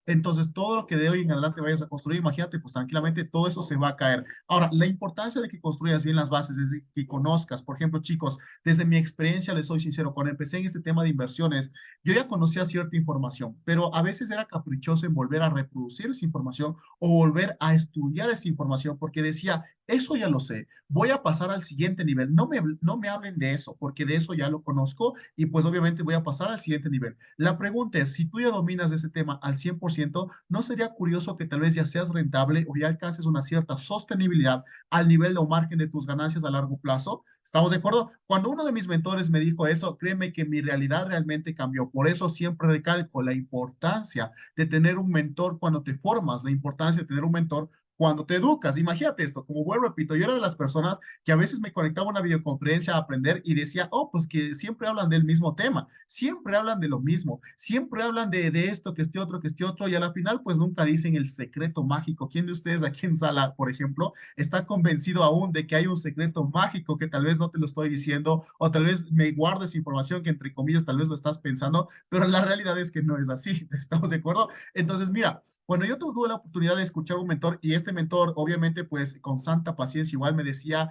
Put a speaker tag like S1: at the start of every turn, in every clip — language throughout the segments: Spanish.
S1: Entonces, todo lo que de hoy en adelante vayas a construir, imagínate, pues tranquilamente todo eso se va a caer. Ahora, la importancia de que construyas bien las bases, es de que conozcas, por ejemplo, chicos, desde mi experiencia, les soy sincero, cuando empecé en este tema de inversiones, yo ya conocía cierta información, pero a veces era caprichoso en volver a reproducir esa información o volver a estudiar esa información, porque decía, eso ya lo sé, voy a pasar al siguiente nivel, no me hablen de eso, porque de eso ya lo conozco y pues obviamente voy a pasar al siguiente nivel. La pregunta es, si tú ya dominas ese tema al 100%, ¿no sería curioso que tal vez ya seas rentable o ya alcances una cierta sostenibilidad al nivel o margen de tus ganancias a largo plazo? ¿Estamos de acuerdo? Cuando uno de mis mentores me dijo eso, créeme que mi realidad realmente cambió. Por eso siempre recalco la importancia de tener un mentor cuando te formas, la importancia de tener un mentor cuando te educas. Imagínate esto, como vuelvo, repito, yo era de las personas que a veces me conectaba a una videoconferencia a aprender y decía, oh, pues que siempre hablan del mismo tema, siempre hablan de lo mismo, siempre hablan de esto, que este otro, y a la final pues nunca dicen el secreto mágico. ¿Quién de ustedes aquí en sala, por ejemplo, está convencido aún de que hay un secreto mágico que tal vez no te lo estoy diciendo o tal vez me guardes información que entre comillas tal vez lo estás pensando, pero la realidad es que no es así? ¿Estamos de acuerdo? Entonces, mira, cuando yo tuve la oportunidad de escuchar a un mentor y este mentor, obviamente, pues con santa paciencia, igual me decía,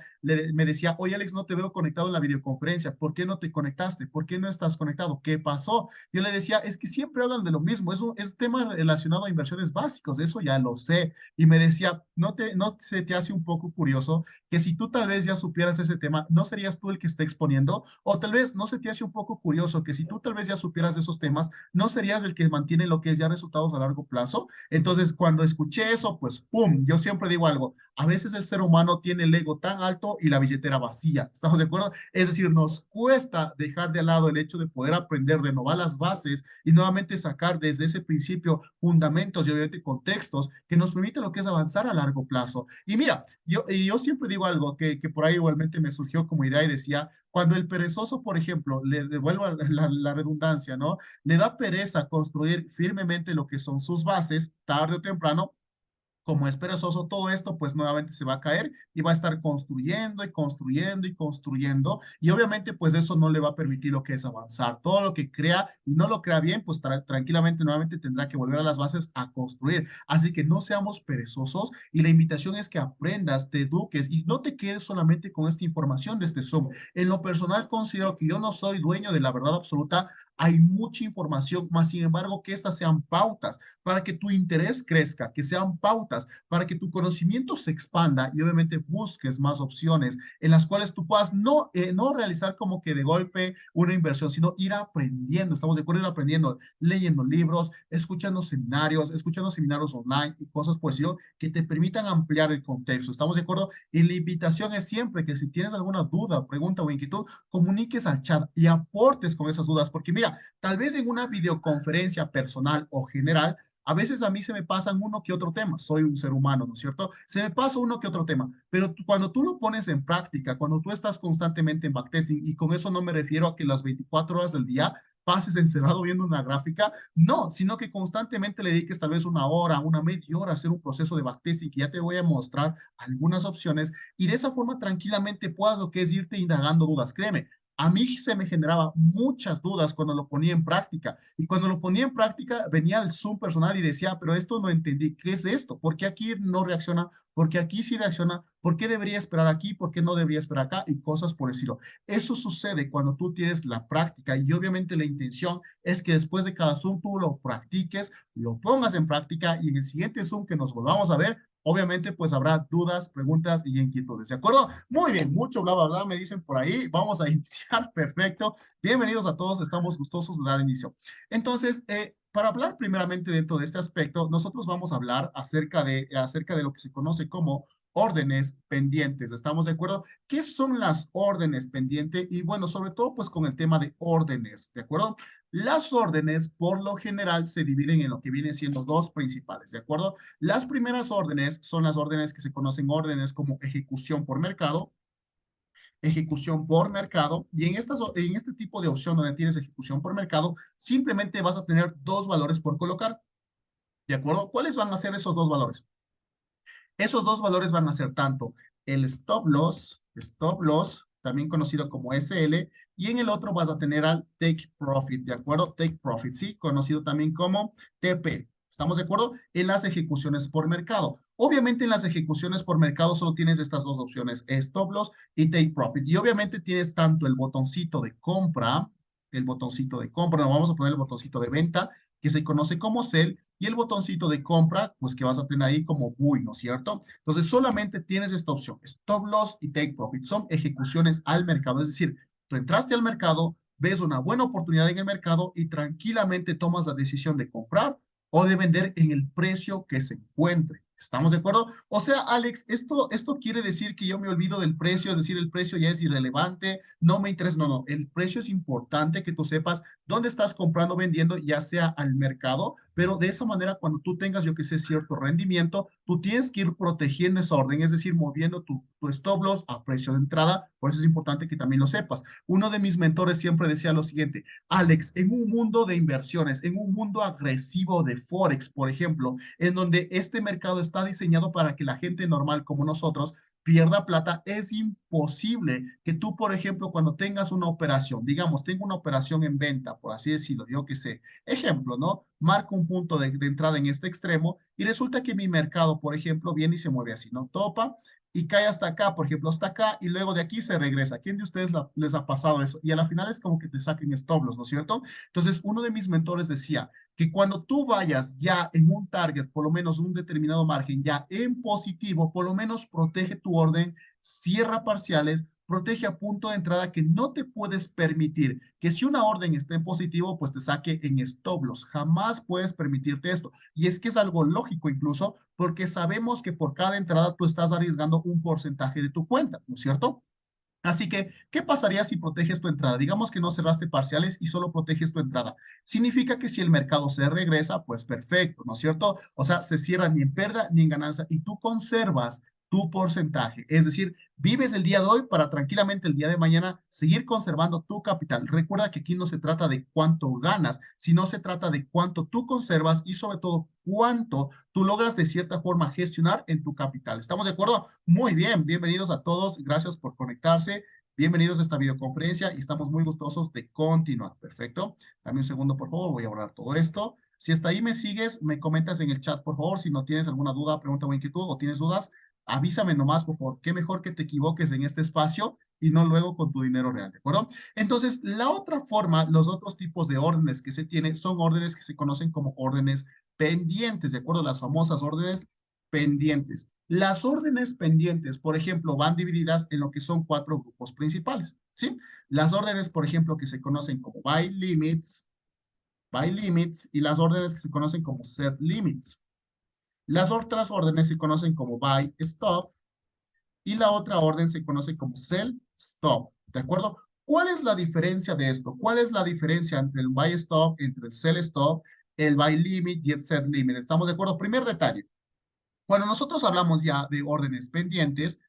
S1: oye Alex, no te veo conectado en la videoconferencia, ¿por qué no te conectaste? ¿Por qué no estás conectado? ¿Qué pasó? Yo le decía, es que siempre hablan de lo mismo, es tema relacionado a inversiones básicos, eso ya lo sé. Y me decía, ¿no se te hace un poco curioso que si tú tal vez ya supieras ese tema, no serías tú el que esté exponiendo? O tal vez no se te hace un poco curioso que si tú tal vez ya supieras de esos temas, no serías el que mantiene lo que es ya resultados a largo plazo. Entonces, cuando escuché eso, pues, ¡pum! Yo siempre digo algo, a veces el ser humano tiene el ego tan alto y la billetera vacía, ¿estamos de acuerdo? Es decir, nos cuesta dejar de lado el hecho de poder aprender, renovar las bases y nuevamente sacar desde ese principio fundamentos y obviamente contextos que nos permiten lo que es avanzar a largo plazo. Y mira, yo siempre digo algo que por ahí igualmente me surgió como idea y decía, cuando el perezoso, por ejemplo, le devuelvo la redundancia, ¿no? Le da pereza construir firmemente lo que son sus bases, tarde o temprano, como es perezoso todo esto, pues nuevamente se va a caer y va a estar construyendo y construyendo y construyendo. Y obviamente, pues eso no le va a permitir lo que es avanzar. Todo lo que crea y no lo crea bien, pues tranquilamente nuevamente tendrá que volver a las bases a construir. Así que no seamos perezosos y la invitación es que aprendas, te eduques y no te quedes solamente con esta información de este Zoom. En lo personal, considero que yo no soy dueño de la verdad absoluta. Hay mucha información, más sin embargo, que estas sean pautas para que tu interés crezca, que sean pautas para que tu conocimiento se expanda y obviamente busques más opciones en las cuales tú puedas no realizar como que de golpe una inversión, sino ir aprendiendo, estamos de acuerdo, ir aprendiendo, leyendo libros, escuchando seminarios online y cosas por decirlo, que te permitan ampliar el contexto, estamos de acuerdo, y la invitación es siempre que si tienes alguna duda, pregunta o inquietud, comuniques al chat y aportes con esas dudas, porque mira, tal vez en una videoconferencia personal o general, a veces a mí se me pasan uno que otro tema, soy un ser humano, ¿no es cierto? Se me pasa uno que otro tema, pero cuando tú lo pones en práctica, cuando tú estás constantemente en backtesting, y con eso no me refiero a que las 24 horas del día pases encerrado viendo una gráfica, no, sino que constantemente le dediques tal vez una hora, una media hora a hacer un proceso de backtesting, que ya te voy a mostrar algunas opciones, y de esa forma tranquilamente puedas lo que es irte indagando dudas. Créeme, a mí se me generaba muchas dudas cuando lo ponía en práctica. Y cuando lo ponía en práctica, venía el Zoom personal y decía, pero esto no entendí, ¿qué es esto? ¿Por qué aquí no reacciona? ¿Por qué aquí sí reacciona? ¿Por qué debería esperar aquí? ¿Por qué no debería esperar acá? Y cosas por decirlo. Eso sucede cuando tú tienes la práctica y obviamente la intención es que después de cada Zoom tú lo practiques, lo pongas en práctica y en el siguiente Zoom que nos volvamos a ver, obviamente pues habrá dudas, preguntas y inquietudes, ¿de acuerdo? Muy bien, mucho bla, bla, bla, me dicen por ahí. Vamos a iniciar, perfecto. Bienvenidos a todos, estamos gustosos de dar inicio. Entonces, para hablar primeramente dentro de este aspecto, nosotros vamos a hablar acerca de lo que se conoce como órdenes pendientes. ¿Estamos de acuerdo? ¿Qué son las órdenes pendientes? Y bueno, sobre todo pues con el tema de órdenes, ¿de acuerdo? Las órdenes por lo general se dividen en lo que viene siendo dos principales, ¿de acuerdo? Las primeras órdenes son las órdenes que se conocen órdenes como ejecución por mercado, y en este tipo de opción donde tienes ejecución por mercado, simplemente vas a tener dos valores por colocar, ¿de acuerdo? ¿Cuáles van a ser esos dos valores? Esos dos valores van a ser tanto el stop loss, también conocido como SL, y en el otro vas a tener al take profit, ¿de acuerdo? Take profit, ¿sí? Conocido también como TP. ¿Estamos de acuerdo? En las ejecuciones por mercado. Obviamente en las ejecuciones por mercado solo tienes estas dos opciones, stop loss y take profit. Y obviamente tienes tanto el botoncito de compra, no, vamos a poner el botoncito de venta, que se conoce como sell, y el botoncito de compra, pues que vas a tener ahí como buy, ¿no es cierto? Entonces solamente tienes esta opción, stop loss y take profit. Son ejecuciones al mercado, es decir, tú entraste al mercado, ves una buena oportunidad en el mercado y tranquilamente tomas la decisión de comprar o de vender en el precio que se encuentre. ¿Estamos de acuerdo? O sea, Alex, esto quiere decir que yo me olvido del precio, es decir, el precio ya es irrelevante, no me interesa, no, no, el precio es importante que tú sepas dónde estás comprando, vendiendo, ya sea al mercado, pero de esa manera cuando tú tengas, yo que sé, cierto rendimiento, tú tienes que ir protegiendo esa orden, es decir, moviendo tu stop loss a precio de entrada, por eso es importante que también lo sepas. Uno de mis mentores siempre decía lo siguiente, Alex, en un mundo de inversiones, en un mundo agresivo de Forex, por ejemplo, en donde este mercado está diseñado para que la gente normal como nosotros pierda plata, es imposible que tú, por ejemplo, cuando tengas una operación, digamos, tengo una operación en venta, por así decirlo, yo que sé, ejemplo, ¿no? Marco un punto de entrada en este extremo y resulta que mi mercado, por ejemplo, viene y se mueve así, ¿no? Topa y cae hasta acá, por ejemplo, hasta acá, y luego de aquí se regresa. ¿Quién de ustedes les ha pasado eso? Y a la final es como que te saquen stop loss, ¿no es cierto? Entonces, uno de mis mentores decía que cuando tú vayas ya en un target, por lo menos un determinado margen, ya en positivo, por lo menos protege tu orden, cierra parciales, protege a punto de entrada que no te puedes permitir que si una orden está en positivo, pues te saque en stop loss. Jamás puedes permitirte esto. Y es que es algo lógico incluso, porque sabemos que por cada entrada tú estás arriesgando un porcentaje de tu cuenta, ¿no es cierto? Así que, ¿qué pasaría si proteges tu entrada? Digamos que no cerraste parciales y solo proteges tu entrada. Significa que si el mercado se regresa, pues perfecto, ¿no es cierto? O sea, se cierra ni en pérdida ni en ganancia y tú conservas tu porcentaje. Es decir, vives el día de hoy para tranquilamente el día de mañana seguir conservando tu capital. Recuerda que aquí no se trata de cuánto ganas, sino se trata de cuánto tú conservas y sobre todo cuánto tú logras de cierta forma gestionar en tu capital. ¿Estamos de acuerdo? Muy bien, bienvenidos a todos, gracias por conectarse, bienvenidos a esta videoconferencia y estamos muy gustosos de continuar. Perfecto. Dame un segundo, por favor, voy a borrar todo esto. Si hasta ahí me sigues, me comentas en el chat, por favor, si no tienes alguna duda, pregunta o inquietud o tienes dudas, avísame nomás, por favor. Qué mejor que te equivoques en este espacio y no luego con tu dinero real, ¿de acuerdo? Entonces, la otra forma, los otros tipos de órdenes que se tienen son órdenes que se conocen como órdenes pendientes, ¿de acuerdo? Las famosas órdenes pendientes. Las órdenes pendientes, por ejemplo, van divididas en lo que son cuatro grupos principales, ¿sí? Las órdenes, por ejemplo, que se conocen como buy limits, y las órdenes que se conocen como set limits. Las otras órdenes se conocen como buy stop y la otra orden se conoce como sell stop, ¿de acuerdo? ¿Cuál es la diferencia de esto? ¿Cuál es la diferencia entre el buy stop, entre el sell stop, el buy limit y el set limit? ¿Estamos de acuerdo? Primer detalle. Cuando nosotros hablamos ya de órdenes pendientes,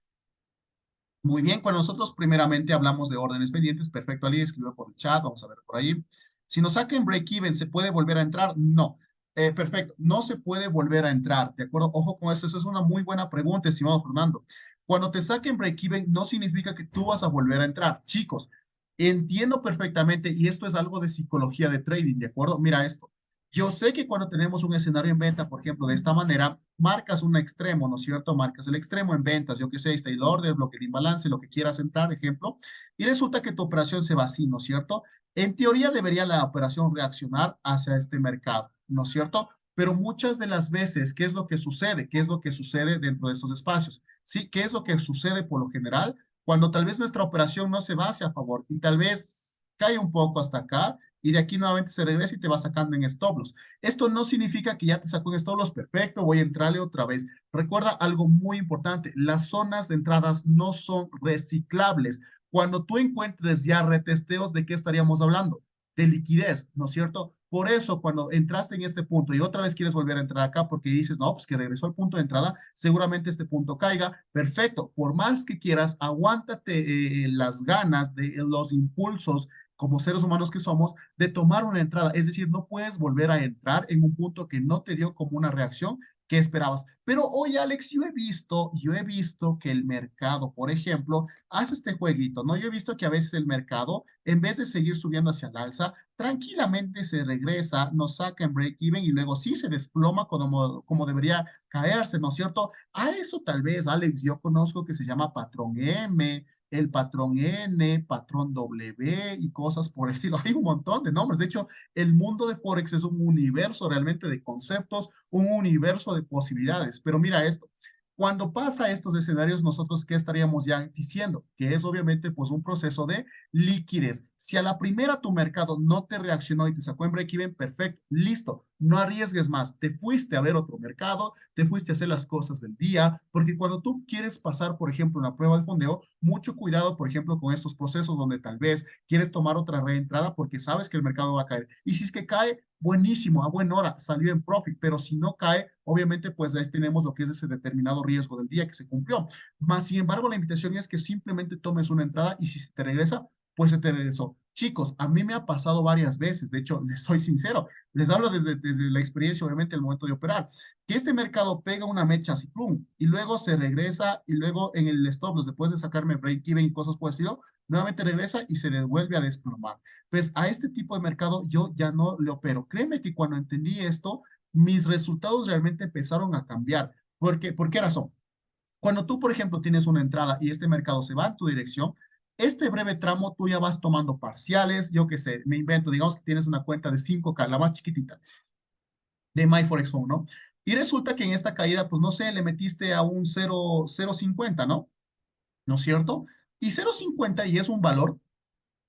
S1: muy bien, cuando nosotros primeramente hablamos de órdenes pendientes, perfecto, Ali, escribió por el chat, vamos a ver por ahí. Si nos sacan break-even, ¿se puede volver a entrar? No. Perfecto, no se puede volver a entrar, ¿de acuerdo? Ojo con esto, eso es una muy buena pregunta, estimado Fernando. Cuando te saquen break-even, no significa que tú vas a volver a entrar. Chicos, entiendo perfectamente, y esto es algo de psicología de trading, ¿de acuerdo? Mira esto. Yo sé que cuando tenemos un escenario en venta, por ejemplo, de esta manera, marcas un extremo, ¿no es cierto? Marcas el extremo en ventas, yo qué sé, está el order, bloque de imbalance, lo que quieras entrar, ejemplo, y resulta que tu operación se va así, ¿no es cierto? En teoría debería la operación reaccionar hacia este mercado, ¿no es cierto? Pero muchas de las veces, ¿qué es lo que sucede? ¿Qué es lo que sucede dentro de estos espacios? Sí, ¿qué es lo que sucede por lo general? Cuando tal vez nuestra operación no se va hacia favor y tal vez cae un poco hasta acá y de aquí nuevamente se regresa y te va sacando en stop loss. Esto no significa que ya te sacó en stop loss, perfecto, voy a entrarle otra vez. Recuerda algo muy importante, las zonas de entradas no son reciclables. Cuando tú encuentres ya retesteos, ¿de qué estaríamos hablando? De liquidez, ¿no es cierto? Por eso, cuando entraste en este punto y otra vez quieres volver a entrar acá porque dices, no, pues que regresó al punto de entrada, seguramente este punto caiga. Perfecto, por más que quieras, aguántate las ganas de los impulsos como seres humanos que somos, de tomar una entrada. Es decir, no puedes volver a entrar en un punto que no te dio como una reacción ¿qué esperabas? Pero hoy, Alex, yo he visto que el mercado, por ejemplo, hace este jueguito, ¿no? Yo he visto que a veces el mercado, en vez de seguir subiendo hacia el alza, tranquilamente se regresa, nos saca en break-even y luego sí se desploma como debería caerse, ¿no es cierto? A eso tal vez, Alex, yo conozco que se llama patrón M, el patrón N, patrón W y cosas por el estilo. Hay un montón de nombres. De hecho, el mundo de Forex es un universo realmente de conceptos, un universo de posibilidades. Pero mira esto. Cuando pasa estos escenarios, nosotros, ¿qué estaríamos ya diciendo? Que es obviamente pues un proceso de liquidez. Si a la primera tu mercado no te reaccionó y te sacó en break-even, perfecto, listo, no arriesgues más. Te fuiste a ver otro mercado, te fuiste a hacer las cosas del día, porque cuando tú quieres pasar, por ejemplo, una prueba de fondeo, mucho cuidado, por ejemplo, con estos procesos donde tal vez quieres tomar otra reentrada porque sabes que el mercado va a caer. Y si es que cae, buenísimo, a buena hora, salió en profit, pero si no cae, obviamente, pues ahí tenemos lo que es ese determinado riesgo del día que se cumplió. Más sin embargo, la invitación es que simplemente tomes una entrada y si se te regresa, pues se te regresó. Chicos, a mí me ha pasado varias veces, de hecho, les soy sincero, les hablo desde la experiencia, obviamente, el momento de operar, que este mercado pega una mecha así, plum, y luego se regresa, y luego en el stop loss, después de sacarme break-even y cosas por el estilo, nuevamente regresa y se devuelve a desplomar. Pues a este tipo de mercado yo ya no le opero. Créeme que cuando entendí esto, mis resultados realmente empezaron a cambiar. ¿Por qué razón? Cuando tú, por ejemplo, tienes una entrada y este mercado se va en tu dirección, este breve tramo tú ya vas tomando parciales, yo qué sé, me invento, digamos que tienes una cuenta de 5K, la más chiquitita, de MyForexHome, ¿no? Y resulta que en esta caída, pues no sé, le metiste a un 0,50, ¿no? ¿No es cierto? Y 0,50 y es un valor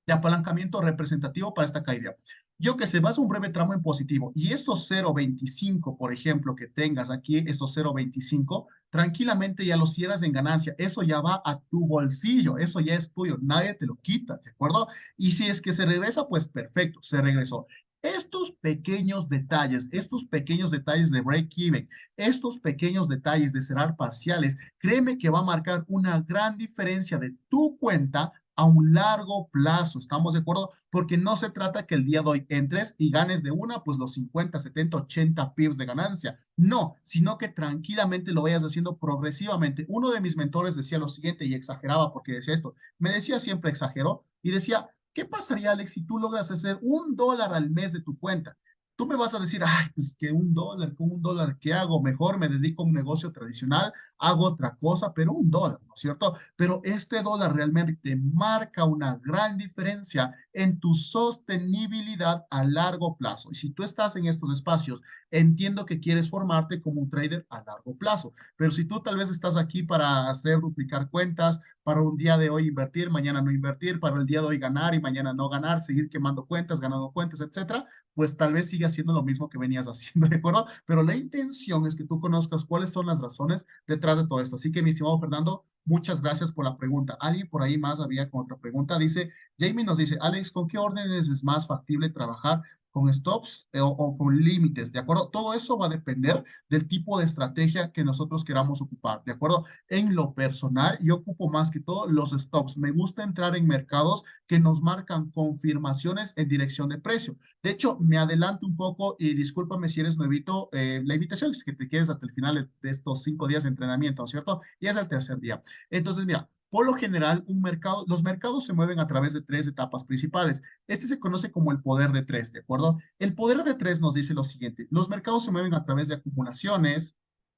S1: de apalancamiento representativo para esta caída. Yo que sé, vas a un breve tramo en positivo y estos 0,25, por ejemplo, que tengas aquí, estos 0,25, tranquilamente ya los cierras en ganancia. Eso ya va a tu bolsillo, eso ya es tuyo, nadie te lo quita, ¿de acuerdo? Y si es que se regresa, pues perfecto, se regresó. Estos pequeños detalles de break-even, estos pequeños detalles de cerrar parciales, créeme que va a marcar una gran diferencia de tu cuenta a un largo plazo, ¿estamos de acuerdo? Porque no se trata que el día de hoy entres y ganes de una, pues los 50, 70, 80 pips de ganancia. No, sino que tranquilamente lo vayas haciendo progresivamente. Uno de mis mentores decía lo siguiente y exageraba porque decía esto. Me decía siempre exageró y decía, ¿qué pasaría, Alex, si tú logras hacer $1 al mes de tu cuenta? Tú me vas a decir, ay, pues que $1, con $1, ¿qué hago? Mejor me dedico a un negocio tradicional, hago otra cosa, pero $1, ¿no es cierto? Pero este dólar realmente marca una gran diferencia en tu sostenibilidad a largo plazo. Y si tú estás en estos espacios, entiendo que quieres formarte como un trader a largo plazo, pero si tú tal vez estás aquí para hacer duplicar cuentas, para un día de hoy invertir, mañana no invertir, para el día de hoy ganar y mañana no ganar, seguir quemando cuentas, ganando cuentas, etcétera, pues tal vez sigue haciendo lo mismo que venías haciendo, ¿de acuerdo? Pero la intención es que tú conozcas cuáles son las razones detrás de todo esto. Así que, mi estimado Fernando, muchas gracias por la pregunta. Alguien por ahí más había con otra pregunta. Dice, Jamie nos dice, Alex, ¿con qué órdenes es más factible trabajar? ¿Con stops o con límites? ¿De acuerdo? Todo eso va a depender del tipo de estrategia que nosotros queramos ocupar. ¿De acuerdo? En lo personal, yo ocupo más que todo los stops. Me gusta entrar en mercados que nos marcan confirmaciones en dirección de precio. De hecho, me adelanto un poco y discúlpame si eres nuevito. La invitación es que te quedes hasta el final de estos 5 días de entrenamiento, ¿no es cierto? Y es el tercer día. Entonces, mira, por lo general, los mercados se mueven a través de tres etapas principales. Este se conoce como el poder de tres, ¿de acuerdo? El poder de tres nos dice lo siguiente: los mercados se mueven a través de acumulaciones,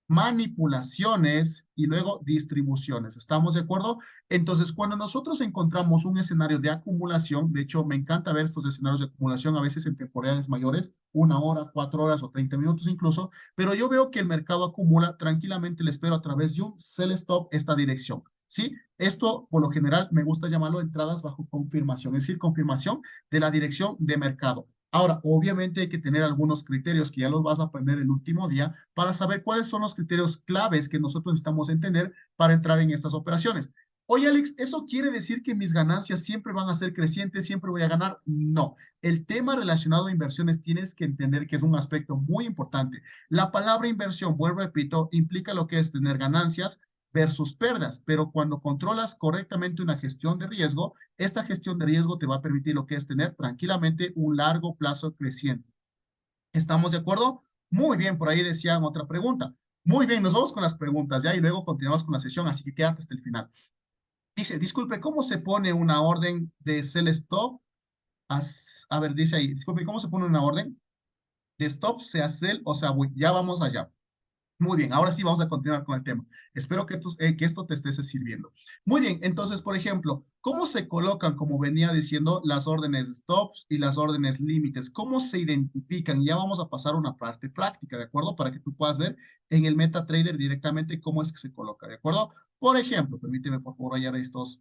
S1: manipulaciones y luego distribuciones. ¿Estamos de acuerdo? Entonces, cuando nosotros encontramos un escenario de acumulación, de hecho, me encanta ver estos escenarios de acumulación a veces en temporalidades mayores, 1 hora, 4 horas o 30 minutos incluso, pero yo veo que el mercado acumula, tranquilamente le espero a través de un sell stop esta dirección. ¿Sí? Esto, por lo general, me gusta llamarlo entradas bajo confirmación, es decir, confirmación de la dirección de mercado. Ahora, obviamente hay que tener algunos criterios que ya los vas a aprender el último día para saber cuáles son los criterios claves que nosotros necesitamos entender para entrar en estas operaciones. Oye, Alex, ¿eso quiere decir que mis ganancias siempre van a ser crecientes, siempre voy a ganar? No. El tema relacionado a inversiones tienes que entender que es un aspecto muy importante. La palabra inversión, vuelvo, repito, implica lo que es tener ganancias versus pérdidas, pero cuando controlas correctamente una gestión de riesgo, esta gestión de riesgo te va a permitir lo que es tener tranquilamente un largo plazo creciente. ¿Estamos de acuerdo? Muy bien, por ahí decían otra pregunta. Muy bien, nos vamos con las preguntas ya y luego continuamos con la sesión, así que quédate hasta el final. Dice, disculpe, ¿cómo se pone una orden de sell stop? A ver, dice ahí, disculpe, ¿cómo se pone una orden de stop, sea sell o sea buy? Ya vamos allá. Muy bien, ahora sí vamos a continuar con el tema. Espero que esto te esté sirviendo. Muy bien, entonces, por ejemplo, ¿cómo se colocan, como venía diciendo, las órdenes stops y las órdenes límites? ¿Cómo se identifican? Ya vamos a pasar a una parte práctica, ¿de acuerdo? Para que tú puedas ver en el MetaTrader directamente cómo es que se coloca, ¿de acuerdo? Por ejemplo, permíteme por favor rayar estos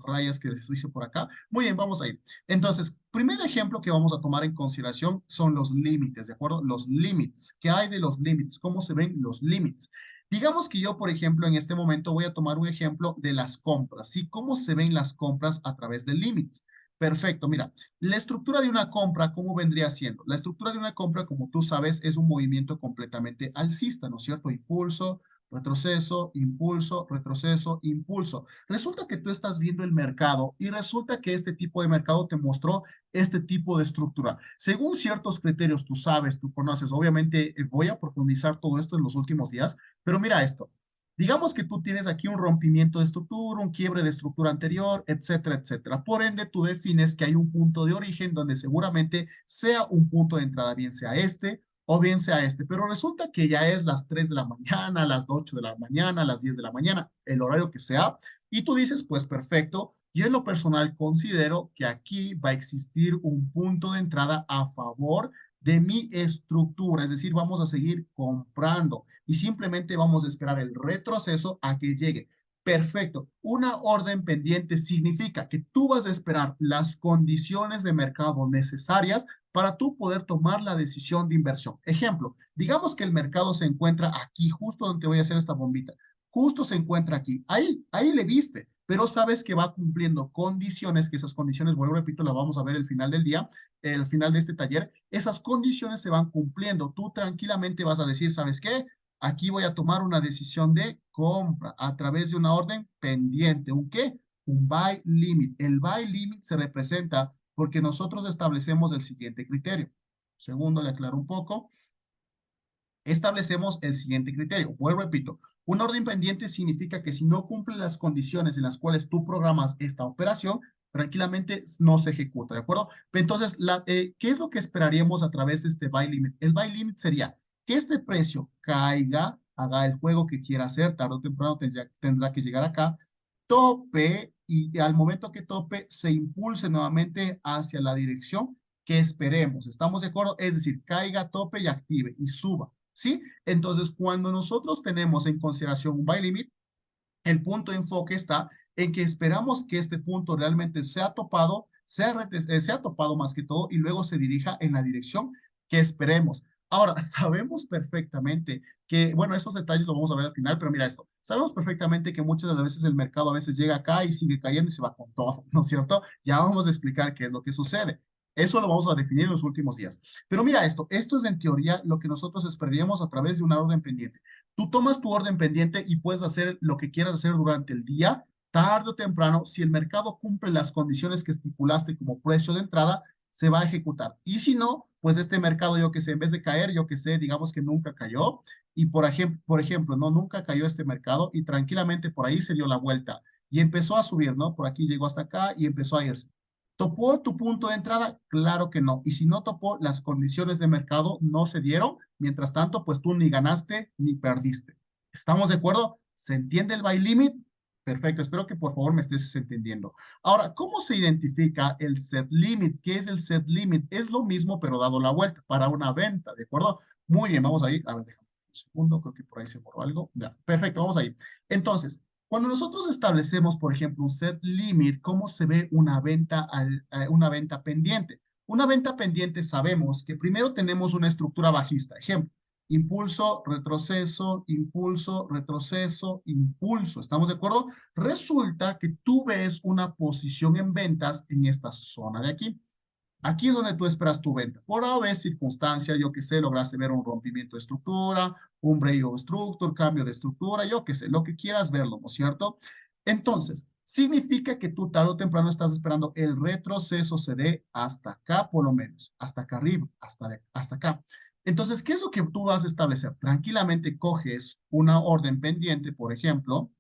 S1: rayas que les hice por acá. Muy bien, vamos a ir. Entonces, primer ejemplo que vamos a tomar en consideración son los límites, ¿de acuerdo? Los límites. ¿Qué hay de los límites? ¿Cómo se ven los límites? Digamos que yo, por ejemplo, en este momento voy a tomar un ejemplo de las compras, ¿sí? ¿Cómo se ven las compras a través de límites? Perfecto, mira, la estructura de una compra, ¿cómo vendría siendo? La estructura de una compra, como tú sabes, es un movimiento completamente alcista, ¿no es cierto? Impulso, retroceso, impulso, retroceso, impulso. Resulta que tú estás viendo el mercado y resulta que este tipo de mercado te mostró este tipo de estructura. Según ciertos criterios, tú sabes, tú conoces, obviamente voy a profundizar todo esto en los últimos días, pero mira esto. Digamos que tú tienes aquí un rompimiento de estructura, un quiebre de estructura anterior, etcétera, etcétera. Por ende, tú defines que hay un punto de origen donde seguramente sea un punto de entrada, bien sea este o bien sea este, pero resulta que ya es las 3 de la mañana, las 8 de la mañana, las 10 de la mañana, el horario que sea, y tú dices, pues perfecto, yo en lo personal considero que aquí va a existir un punto de entrada a favor de mi estructura, es decir, vamos a seguir comprando y simplemente vamos a esperar el retroceso a que llegue. Perfecto. Una orden pendiente significa que tú vas a esperar las condiciones de mercado necesarias para tú poder tomar la decisión de inversión. Ejemplo, digamos que el mercado se encuentra aquí, justo donde te voy a hacer esta bombita. Justo se encuentra aquí. Ahí le viste, pero sabes que va cumpliendo condiciones, que esas condiciones, vuelvo, repito, las vamos a ver el final del día, el final de este taller. Esas condiciones se van cumpliendo. Tú tranquilamente vas a decir, ¿sabes qué? Aquí voy a tomar una decisión de compra a través de una orden pendiente. ¿Un qué? Un buy limit. El buy limit se representa porque nosotros establecemos el siguiente criterio. Segundo, le aclaro un poco. Establecemos el siguiente criterio. Vuelvo, repito, una orden pendiente significa que si no cumple las condiciones en las cuales tú programas esta operación, tranquilamente no se ejecuta, ¿de acuerdo? Entonces, ¿qué es lo que esperaríamos a través de este buy limit? El buy limit sería que este precio caiga, haga el juego que quiera hacer, tarde o temprano tendrá que llegar acá, tope y al momento que tope se impulse nuevamente hacia la dirección que esperemos. ¿Estamos de acuerdo? Es decir, caiga, tope y active y suba. ¿Sí? Entonces, cuando nosotros tenemos en consideración un buy limit, el punto de enfoque está en que esperamos que este punto realmente sea topado, sea topado más que todo y luego se dirija en la dirección que esperemos. Ahora, sabemos perfectamente que, bueno, esos detalles lo vamos a ver al final, pero mira esto, sabemos perfectamente que muchas de las veces el mercado a veces llega acá y sigue cayendo y se va con todo, ¿no es cierto? Ya vamos a explicar qué es lo que sucede. Eso lo vamos a definir en los últimos días. Pero mira esto es en teoría lo que nosotros esperaríamos a través de una orden pendiente. Tú tomas tu orden pendiente y puedes hacer lo que quieras hacer durante el día, tarde o temprano, si el mercado cumple las condiciones que estipulaste como precio de entrada, se va a ejecutar. Y si no, pues este mercado, yo que sé, en vez de caer, yo que sé, digamos que nunca cayó, y por ejemplo, no, nunca cayó este mercado y tranquilamente por ahí se dio la vuelta y empezó a subir, ¿no? Por aquí llegó hasta acá y empezó a irse. ¿Topó tu punto de entrada? Claro que no. Y si no topó, las condiciones de mercado no se dieron. Mientras tanto, pues tú ni ganaste ni perdiste. ¿Estamos de acuerdo? ¿Se entiende el buy limit? Perfecto, espero que por favor me estés entendiendo. Ahora, ¿cómo se identifica el set limit? ¿Qué es el set limit? Es lo mismo, pero dado la vuelta para una venta, ¿de acuerdo? Muy bien, vamos a ir. A ver, déjame un segundo, creo que por ahí se borró algo. Ya, perfecto, vamos a ir. Entonces, cuando nosotros establecemos, por ejemplo, un set limit, ¿cómo se ve una venta pendiente? Una venta pendiente sabemos que primero tenemos una estructura bajista. Ejemplo, impulso, retroceso, impulso, retroceso, impulso. ¿Estamos de acuerdo? Resulta que tú ves una posición en ventas en esta zona de aquí. Aquí es donde tú esperas tu venta. Por A o B circunstancia, yo que sé, lograste ver un rompimiento de estructura, un break of structure, cambio de estructura, yo que sé, lo que quieras verlo, ¿no es cierto? Entonces, significa que tú tarde o temprano estás esperando el retroceso se dé hasta acá, por lo menos, hasta acá arriba, hasta acá. Entonces, ¿qué es lo que tú vas a establecer? Tranquilamente coges una orden pendiente, por ejemplo,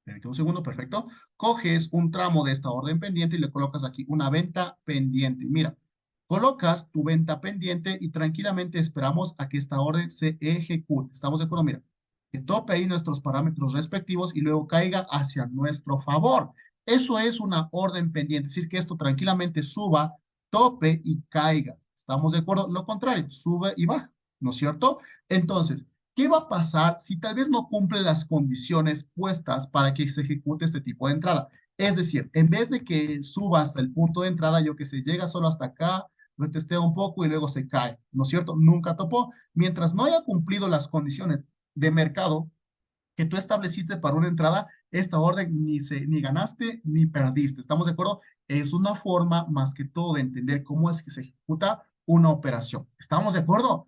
S1: permíteme un segundo, perfecto. Coges un tramo de esta orden pendiente y le colocas aquí una venta pendiente. Mira, colocas tu venta pendiente y tranquilamente esperamos a que esta orden se ejecute. ¿Estamos de acuerdo? Mira, que tope ahí nuestros parámetros respectivos y luego caiga hacia nuestro favor. Eso es una orden pendiente, es decir, que esto tranquilamente suba, tope y caiga. ¿Estamos de acuerdo? Lo contrario, sube y baja, ¿no es cierto? Entonces, ¿qué va a pasar si tal vez no cumple las condiciones puestas para que se ejecute este tipo de entrada? Es decir, en vez de que suba hasta el punto de entrada, yo que sé, llega solo hasta acá, retestea un poco y luego se cae, ¿no es cierto? Nunca topó. Mientras no haya cumplido las condiciones de mercado que tú estableciste para una entrada, esta orden ni ganaste ni perdiste. ¿Estamos de acuerdo? Es una forma más que todo de entender cómo es que se ejecuta una operación. ¿Estamos de acuerdo?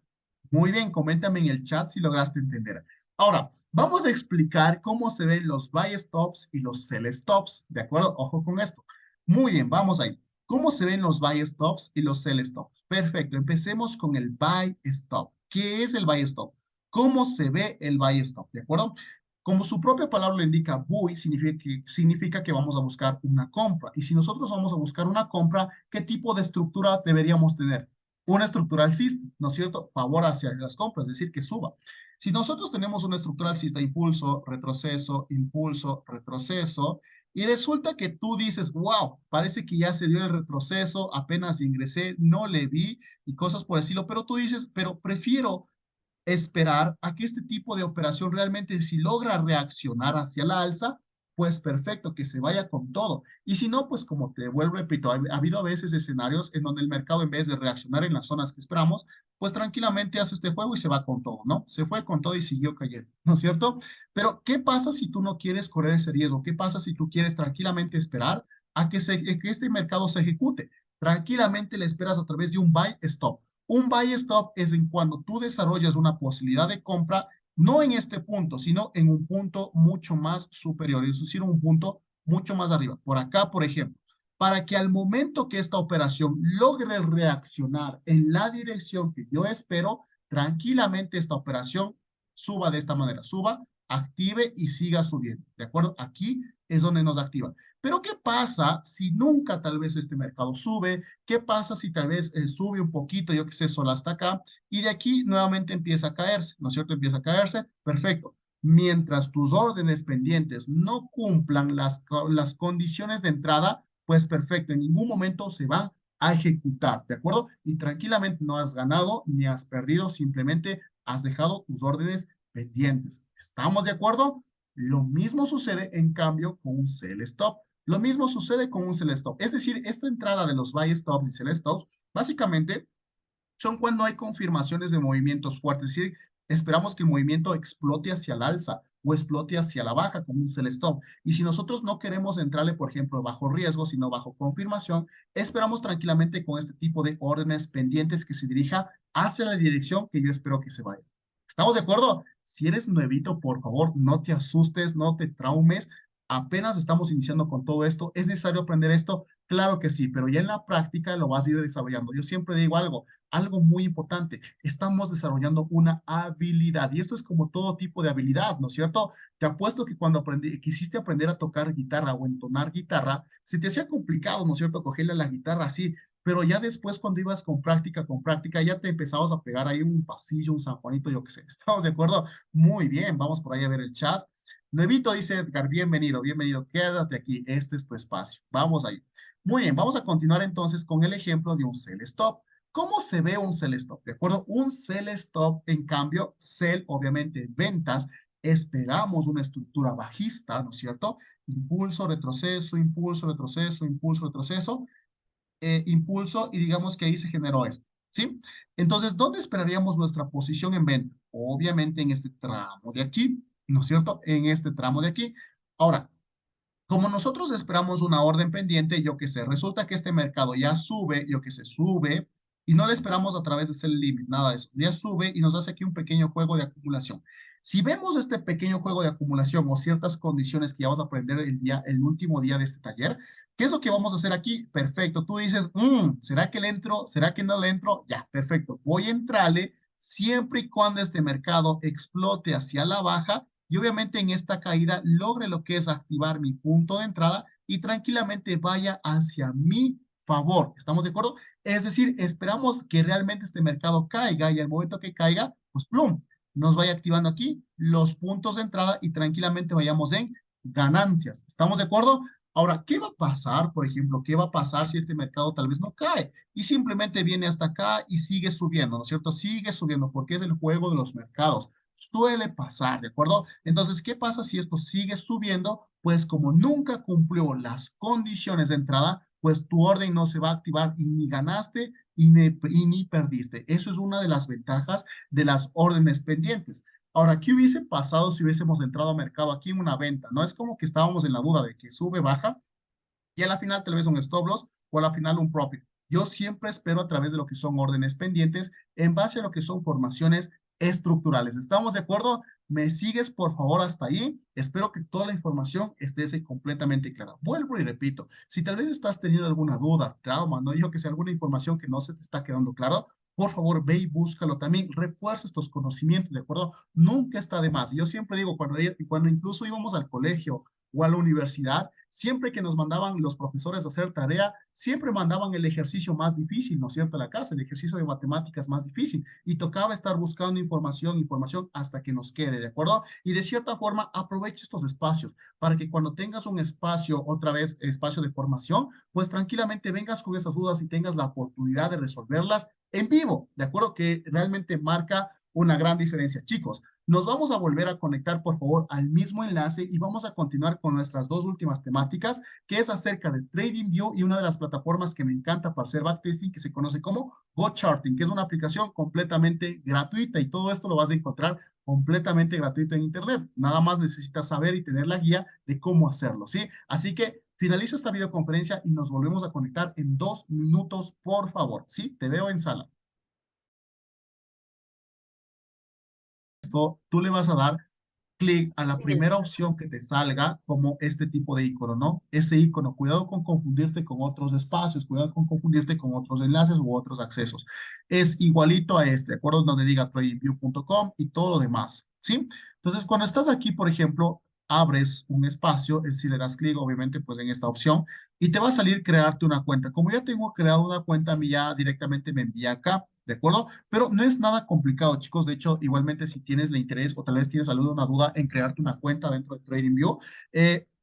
S1: Muy bien, coméntame en el chat si lograste entender. Ahora, vamos a explicar cómo se ven los buy stops y los sell stops. ¿De acuerdo? Ojo con esto. Muy bien, vamos ahí. ¿Cómo se ven los buy stops y los sell stops? Perfecto, empecemos con el buy stop. ¿Qué es el buy stop? ¿Cómo se ve el buy stop? ¿De acuerdo? Como su propia palabra lo indica, buy significa que vamos a buscar una compra. Y si nosotros vamos a buscar una compra, ¿qué tipo de estructura deberíamos tener? Una estructura alcista, ¿no es cierto? Favor hacia las compras, es decir, que suba. Si nosotros tenemos una estructura alcista, impulso, retroceso, y resulta que tú dices, wow, parece que ya se dio el retroceso, apenas ingresé, no le vi y cosas por el estilo, pero tú dices, pero prefiero esperar a que este tipo de operación realmente si logra reaccionar hacia la alza, pues perfecto, que se vaya con todo. Y si no, pues como te vuelvo, repito, ha habido a veces escenarios en donde el mercado en vez de reaccionar en las zonas que esperamos, pues tranquilamente hace este juego y se va con todo, ¿no? Se fue con todo y siguió cayendo, ¿no es cierto? Pero, ¿qué pasa si tú no quieres correr ese riesgo? ¿Qué pasa si tú quieres tranquilamente esperar a que este mercado se ejecute? Tranquilamente le esperas a través de un buy stop. Un buy stop es en cuando tú desarrollas una posibilidad de compra, no en este punto, sino en un punto mucho más superior, es decir, un punto mucho más arriba. Por acá, por ejemplo, para que al momento que esta operación logre reaccionar en la dirección que yo espero, tranquilamente esta operación suba de esta manera, suba, active y siga subiendo. ¿De acuerdo? Aquí es donde nos activa. Pero ¿qué pasa si nunca tal vez este mercado sube? ¿Qué pasa si tal vez sube un poquito, yo qué sé, solo hasta acá, y de aquí nuevamente empieza a caerse, ¿no es cierto? Empieza a caerse, perfecto. Mientras tus órdenes pendientes no cumplan las condiciones de entrada, pues perfecto, en ningún momento se van a ejecutar, ¿de acuerdo? Y tranquilamente no has ganado ni has perdido, simplemente has dejado tus órdenes pendientes. ¿Estamos de acuerdo? Lo mismo sucede en cambio con un sell stop. Lo mismo sucede con un sell stop. Es decir, esta entrada de los buy stops y sell stops, básicamente son cuando hay confirmaciones de movimientos fuertes. Es decir, esperamos que el movimiento explote hacia el alza o explote hacia la baja como un sell stop. Y si nosotros no queremos entrarle, por ejemplo, bajo riesgo, sino bajo confirmación, esperamos tranquilamente con este tipo de órdenes pendientes que se dirija hacia la dirección que yo espero que se vaya. ¿Estamos de acuerdo? Si eres nuevito, por favor, no te asustes, no te traumes. Apenas estamos iniciando con todo esto. ¿Es necesario aprender esto? Claro que sí, pero ya en la práctica lo vas a ir desarrollando. Yo siempre digo algo muy importante. Estamos desarrollando una habilidad y esto es como todo tipo de habilidad, ¿no es cierto? Te apuesto que cuando quisiste aprender a tocar guitarra o entonar guitarra, se te hacía complicado, ¿no es cierto? Cogerle la guitarra así, pero ya después cuando ibas con práctica, ya te empezabas a pegar ahí un pasillo, un San Juanito, yo qué sé. ¿Estamos de acuerdo? Muy bien, vamos por ahí a ver el chat. Nuevito dice Edgar, bienvenido, bienvenido, quédate aquí, este es tu espacio. Vamos ahí. Muy bien, vamos a continuar entonces con el ejemplo de un sell stop. ¿Cómo se ve un sell stop? ¿De acuerdo? Un sell stop, en cambio, sell, obviamente, ventas, esperamos una estructura bajista, ¿no es cierto? Impulso, retroceso, impulso, retroceso, impulso, retroceso, impulso, y digamos que ahí se generó esto, ¿sí? Entonces, ¿dónde esperaríamos nuestra posición en venta? Obviamente en este tramo de aquí, ¿no es cierto? En este tramo de aquí. Ahora, como nosotros esperamos una orden pendiente, yo que sé, resulta que este mercado ya sube, yo que sé, sube, y no le esperamos a través de ese límite, nada de eso. Ya sube y nos hace aquí un pequeño juego de acumulación. Si vemos este pequeño juego de acumulación o ciertas condiciones que ya vamos a aprender el último día de este taller, ¿qué es lo que vamos a hacer aquí? Perfecto. Tú dices, ¿será que le entro? ¿Será que no le entro? Ya, perfecto. Voy a entrarle siempre y cuando este mercado explote hacia la baja y obviamente en esta caída logre lo que es activar mi punto de entrada y tranquilamente vaya hacia mi favor. ¿Estamos de acuerdo? Es decir, esperamos que realmente este mercado caiga y al momento que caiga, pues plum, nos vaya activando aquí los puntos de entrada y tranquilamente vayamos en ganancias. ¿Estamos de acuerdo? Ahora, ¿qué va a pasar, por ejemplo? ¿Qué va a pasar si este mercado tal vez no cae y simplemente viene hasta acá y sigue subiendo, ¿no es cierto? Sigue subiendo porque es el juego de los mercados. Suele pasar, ¿de acuerdo? Entonces, ¿qué pasa si esto sigue subiendo? Pues como nunca cumplió las condiciones de entrada, pues tu orden no se va a activar y ni ganaste y ni perdiste. Eso es una de las ventajas de las órdenes pendientes. Ahora, ¿qué hubiese pasado si hubiésemos entrado a mercado aquí en una venta? No es como que estábamos en la duda de que sube, baja, y a la final tal vez un stop loss o a la final un profit. Yo siempre espero a través de lo que son órdenes pendientes en base a lo que son formaciones estructurales. ¿Estamos de acuerdo? ¿Me sigues por favor hasta ahí? Espero que toda la información esté completamente clara. Vuelvo y repito, si tal vez estás teniendo alguna duda, trauma, no digo que sea alguna información que no se te está quedando claro, por favor, ve y búscalo también, refuerza estos conocimientos, ¿de acuerdo? Nunca está de más. Yo siempre digo, cuando incluso íbamos al colegio o a la universidad, siempre que nos mandaban los profesores a hacer tarea, siempre mandaban el ejercicio más difícil, ¿no es cierto?, a la casa, el ejercicio de matemáticas más difícil, y tocaba estar buscando información, información hasta que nos quede, ¿de acuerdo? Y de cierta forma, aproveche estos espacios para que cuando tengas un espacio, otra vez, espacio de formación, pues tranquilamente vengas con esas dudas y tengas la oportunidad de resolverlas en vivo, ¿de acuerdo? Que realmente marca una gran diferencia. Chicos, nos vamos a volver a conectar, por favor, al mismo enlace y vamos a continuar con nuestras dos últimas temáticas, que es acerca de TradingView y una de las plataformas que me encanta para hacer backtesting, que se conoce como GoCharting, que es una aplicación completamente gratuita y todo esto lo vas a encontrar completamente gratuito en Internet. Nada más necesitas saber y tener la guía de cómo hacerlo, ¿sí? Así que finalizo esta videoconferencia y nos volvemos a conectar en 2 minutos, por favor, ¿sí? Te veo en sala. Esto, tú le vas a dar clic a la primera opción que te salga como este tipo de icono, ¿no? Ese icono, cuidado con confundirte con otros espacios, cuidado con confundirte con otros enlaces u otros accesos. Es igualito a este, ¿de acuerdo? Donde diga tradingview.com y todo lo demás, ¿sí? Entonces, cuando estás aquí, por ejemplo, abres un espacio, es decir, le das clic, obviamente, pues en esta opción, y te va a salir crearte una cuenta. Como ya tengo creado una cuenta, a mí ya directamente me envía acá, ¿de acuerdo? Pero no es nada complicado, chicos. De hecho, igualmente si tienes el interés o tal vez tienes alguna duda en crearte una cuenta dentro de TradingView,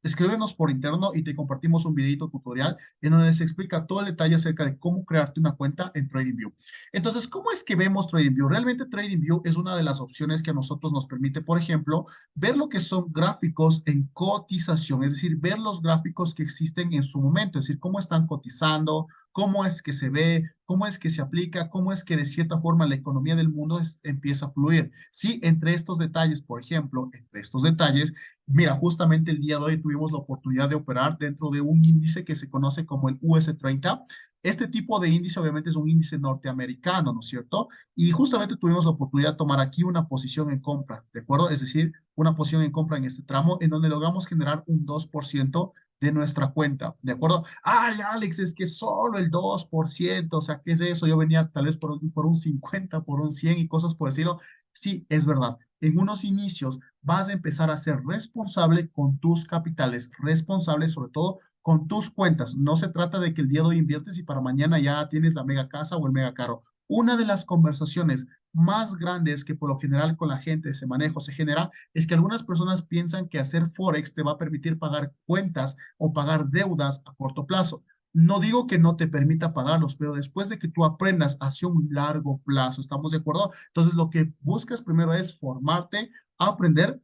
S1: escríbenos por interno y te compartimos un videito tutorial en donde se explica todo el detalle acerca de cómo crearte una cuenta en TradingView. Entonces, ¿cómo es que vemos TradingView? Realmente TradingView es una de las opciones que a nosotros nos permite, por ejemplo, ver lo que son gráficos en cotización, es decir, ver los gráficos que existen en su momento, es decir, cómo están cotizando, cómo es que se ve, cómo es que se aplica, cómo es que de cierta forma la economía del mundo empieza a fluir. Sí, entre estos detalles, por ejemplo, entre estos detalles, mira, justamente el día de hoy tuvimos la oportunidad de operar dentro de un índice que se conoce como el US 30. Este tipo de índice obviamente es un índice norteamericano, ¿no es cierto? Y justamente tuvimos la oportunidad de tomar aquí una posición en compra, ¿de acuerdo? Es decir, una posición en compra en este tramo en donde logramos generar un 2% de nuestra cuenta, ¿de acuerdo? Ay, Alex, es que solo el 2%, o sea, ¿qué es eso? Yo venía tal vez por un 50, por un 100 y cosas por decirlo. Sí, es verdad. En unos inicios vas a empezar a ser responsable con tus capitales, responsable sobre todo con tus cuentas. No se trata de que el día de hoy inviertes y para mañana ya tienes la mega casa o el mega carro. Una de las conversaciones más grandes que por lo general con la gente se maneja o se genera es que algunas personas piensan que hacer Forex te va a permitir pagar cuentas o pagar deudas a corto plazo. No digo que no te permita pagarlos, pero después de que tú aprendas hacia un largo plazo, ¿estamos de acuerdo? Entonces, lo que buscas primero es formarte, aprender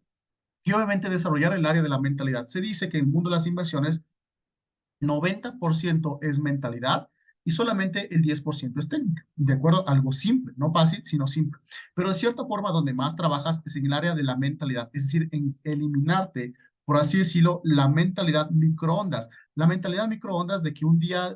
S1: y obviamente desarrollar el área de la mentalidad. Se dice que en el mundo de las inversiones 90% es mentalidad y solamente el 10% es técnica. ¿De acuerdo? Algo simple, no fácil, sino simple. Pero de cierta forma, donde más trabajas es en el área de la mentalidad, es decir, en eliminarte, por así decirlo, la mentalidad microondas. La mentalidad microondas de que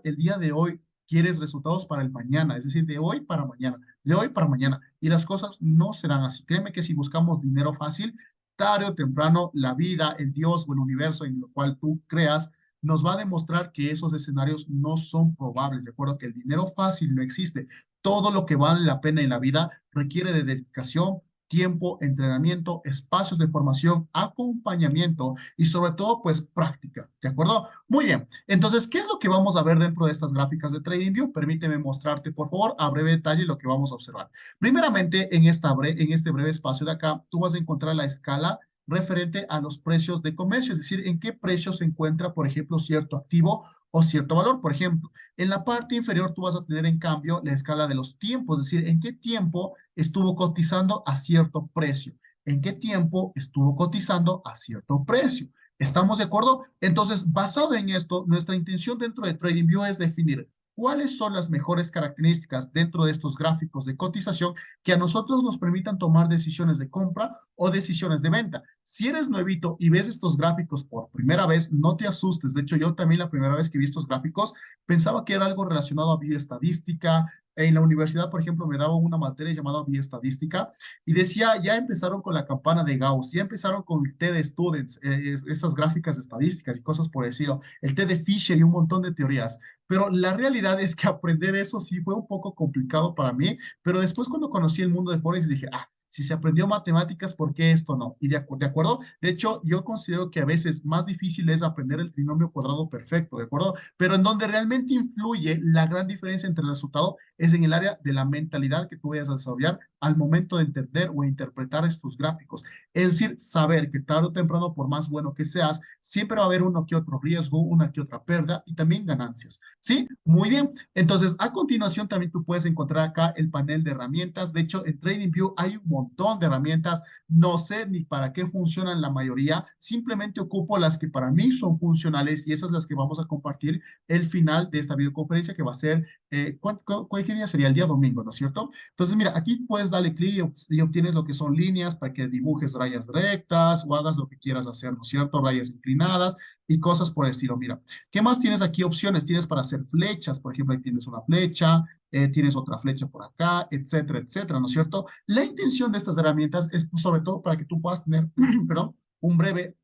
S1: el día de hoy, quieres resultados para el mañana, es decir, de hoy para mañana, de hoy para mañana. Y las cosas no serán así. Créeme que si buscamos dinero fácil, tarde o temprano, la vida, el Dios o el universo en lo cual tú creas nos va a demostrar que esos escenarios no son probables, ¿de acuerdo? Que el dinero fácil no existe. Todo lo que vale la pena en la vida requiere de dedicación, tiempo, entrenamiento, espacios de formación, acompañamiento y sobre todo, pues práctica, ¿de acuerdo? Muy bien. Entonces, ¿qué es lo que vamos a ver dentro de estas gráficas de TradingView? Permíteme mostrarte, por favor, a breve detalle lo que vamos a observar. Primeramente, en este breve espacio de acá, tú vas a encontrar la escala referente a los precios de comercio, es decir, en qué precio se encuentra, por ejemplo, cierto activo o cierto valor. Por ejemplo, en la parte inferior tú vas a tener en cambio la escala de los tiempos, es decir, en qué tiempo estuvo cotizando a cierto precio, en qué tiempo estuvo cotizando a cierto precio. ¿Estamos de acuerdo? Entonces, basado en esto, nuestra intención dentro de TradingView es definir cuáles son las mejores características dentro de estos gráficos de cotización que a nosotros nos permitan tomar decisiones de compra o decisiones de venta. Si eres nuevito y ves estos gráficos por primera vez, no te asustes. De hecho, yo también la primera vez que vi estos gráficos pensaba que era algo relacionado a bioestadística. En la universidad, por ejemplo, me daban una materia llamada bioestadística y decía, ya empezaron con la campana de Gauss, ya empezaron con el T de Students, esas gráficas estadísticas y cosas por decirlo, el T de Fisher y un montón de teorías. Pero la realidad es que aprender eso sí fue un poco complicado para mí, pero después cuando conocí el mundo de Forex dije, si se aprendió matemáticas, ¿por qué esto no? Y de acuerdo, de hecho, yo considero que a veces más difícil es aprender el trinomio cuadrado perfecto, ¿de acuerdo? Pero en donde realmente influye la gran diferencia entre el resultado es en el área de la mentalidad que tú vayas a desarrollar al momento de entender o interpretar estos gráficos. Es decir, saber que tarde o temprano, por más bueno que seas, siempre va a haber uno que otro riesgo, una que otra pérdida y también ganancias. ¿Sí? Muy bien. Entonces, a continuación también tú puedes encontrar acá el panel de herramientas. De hecho, en TradingView hay un montón de herramientas. No sé ni para qué funcionan la mayoría. Simplemente ocupo las que para mí son funcionales y esas las que vamos a compartir el final de esta videoconferencia que va a ser, ¿qué día sería? El día domingo, ¿no es cierto? Entonces, mira, aquí puedes darle clic y obtienes lo que son líneas para que dibujes rayas rectas o hagas lo que quieras hacer, ¿no es cierto? Rayas inclinadas y cosas por el estilo. Mira, ¿qué más tienes aquí? Opciones. Tienes para hacer flechas, por ejemplo, ahí tienes una flecha, tienes otra flecha por acá, etcétera, etcétera, ¿no es cierto? La intención de estas herramientas es pues, sobre todo para que tú puedas tener, perdón, un breve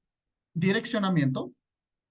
S1: direccionamiento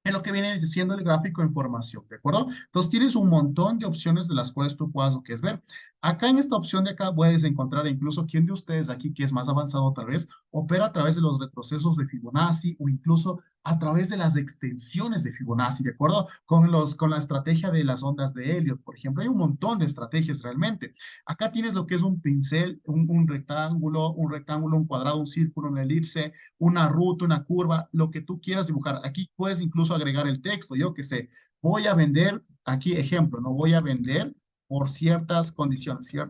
S1: en lo que viene siendo el gráfico de información, ¿de acuerdo? Entonces tienes un montón de opciones de las cuales tú puedas lo que es ver. Acá en esta opción de acá puedes encontrar incluso quién de ustedes aquí que es más avanzado tal vez opera a través de los retrocesos de Fibonacci o incluso a través de las extensiones de Fibonacci, ¿de acuerdo? Con la estrategia de las ondas de Elliott, por ejemplo. Hay un montón de estrategias realmente. Acá tienes lo que es un pincel, un rectángulo, un cuadrado, un círculo, una elipse, una ruta, una curva, lo que tú quieras dibujar. Aquí puedes incluso agregar el texto, yo que sé, voy a vender, aquí ejemplo, no voy a vender por ciertas condiciones, ¿de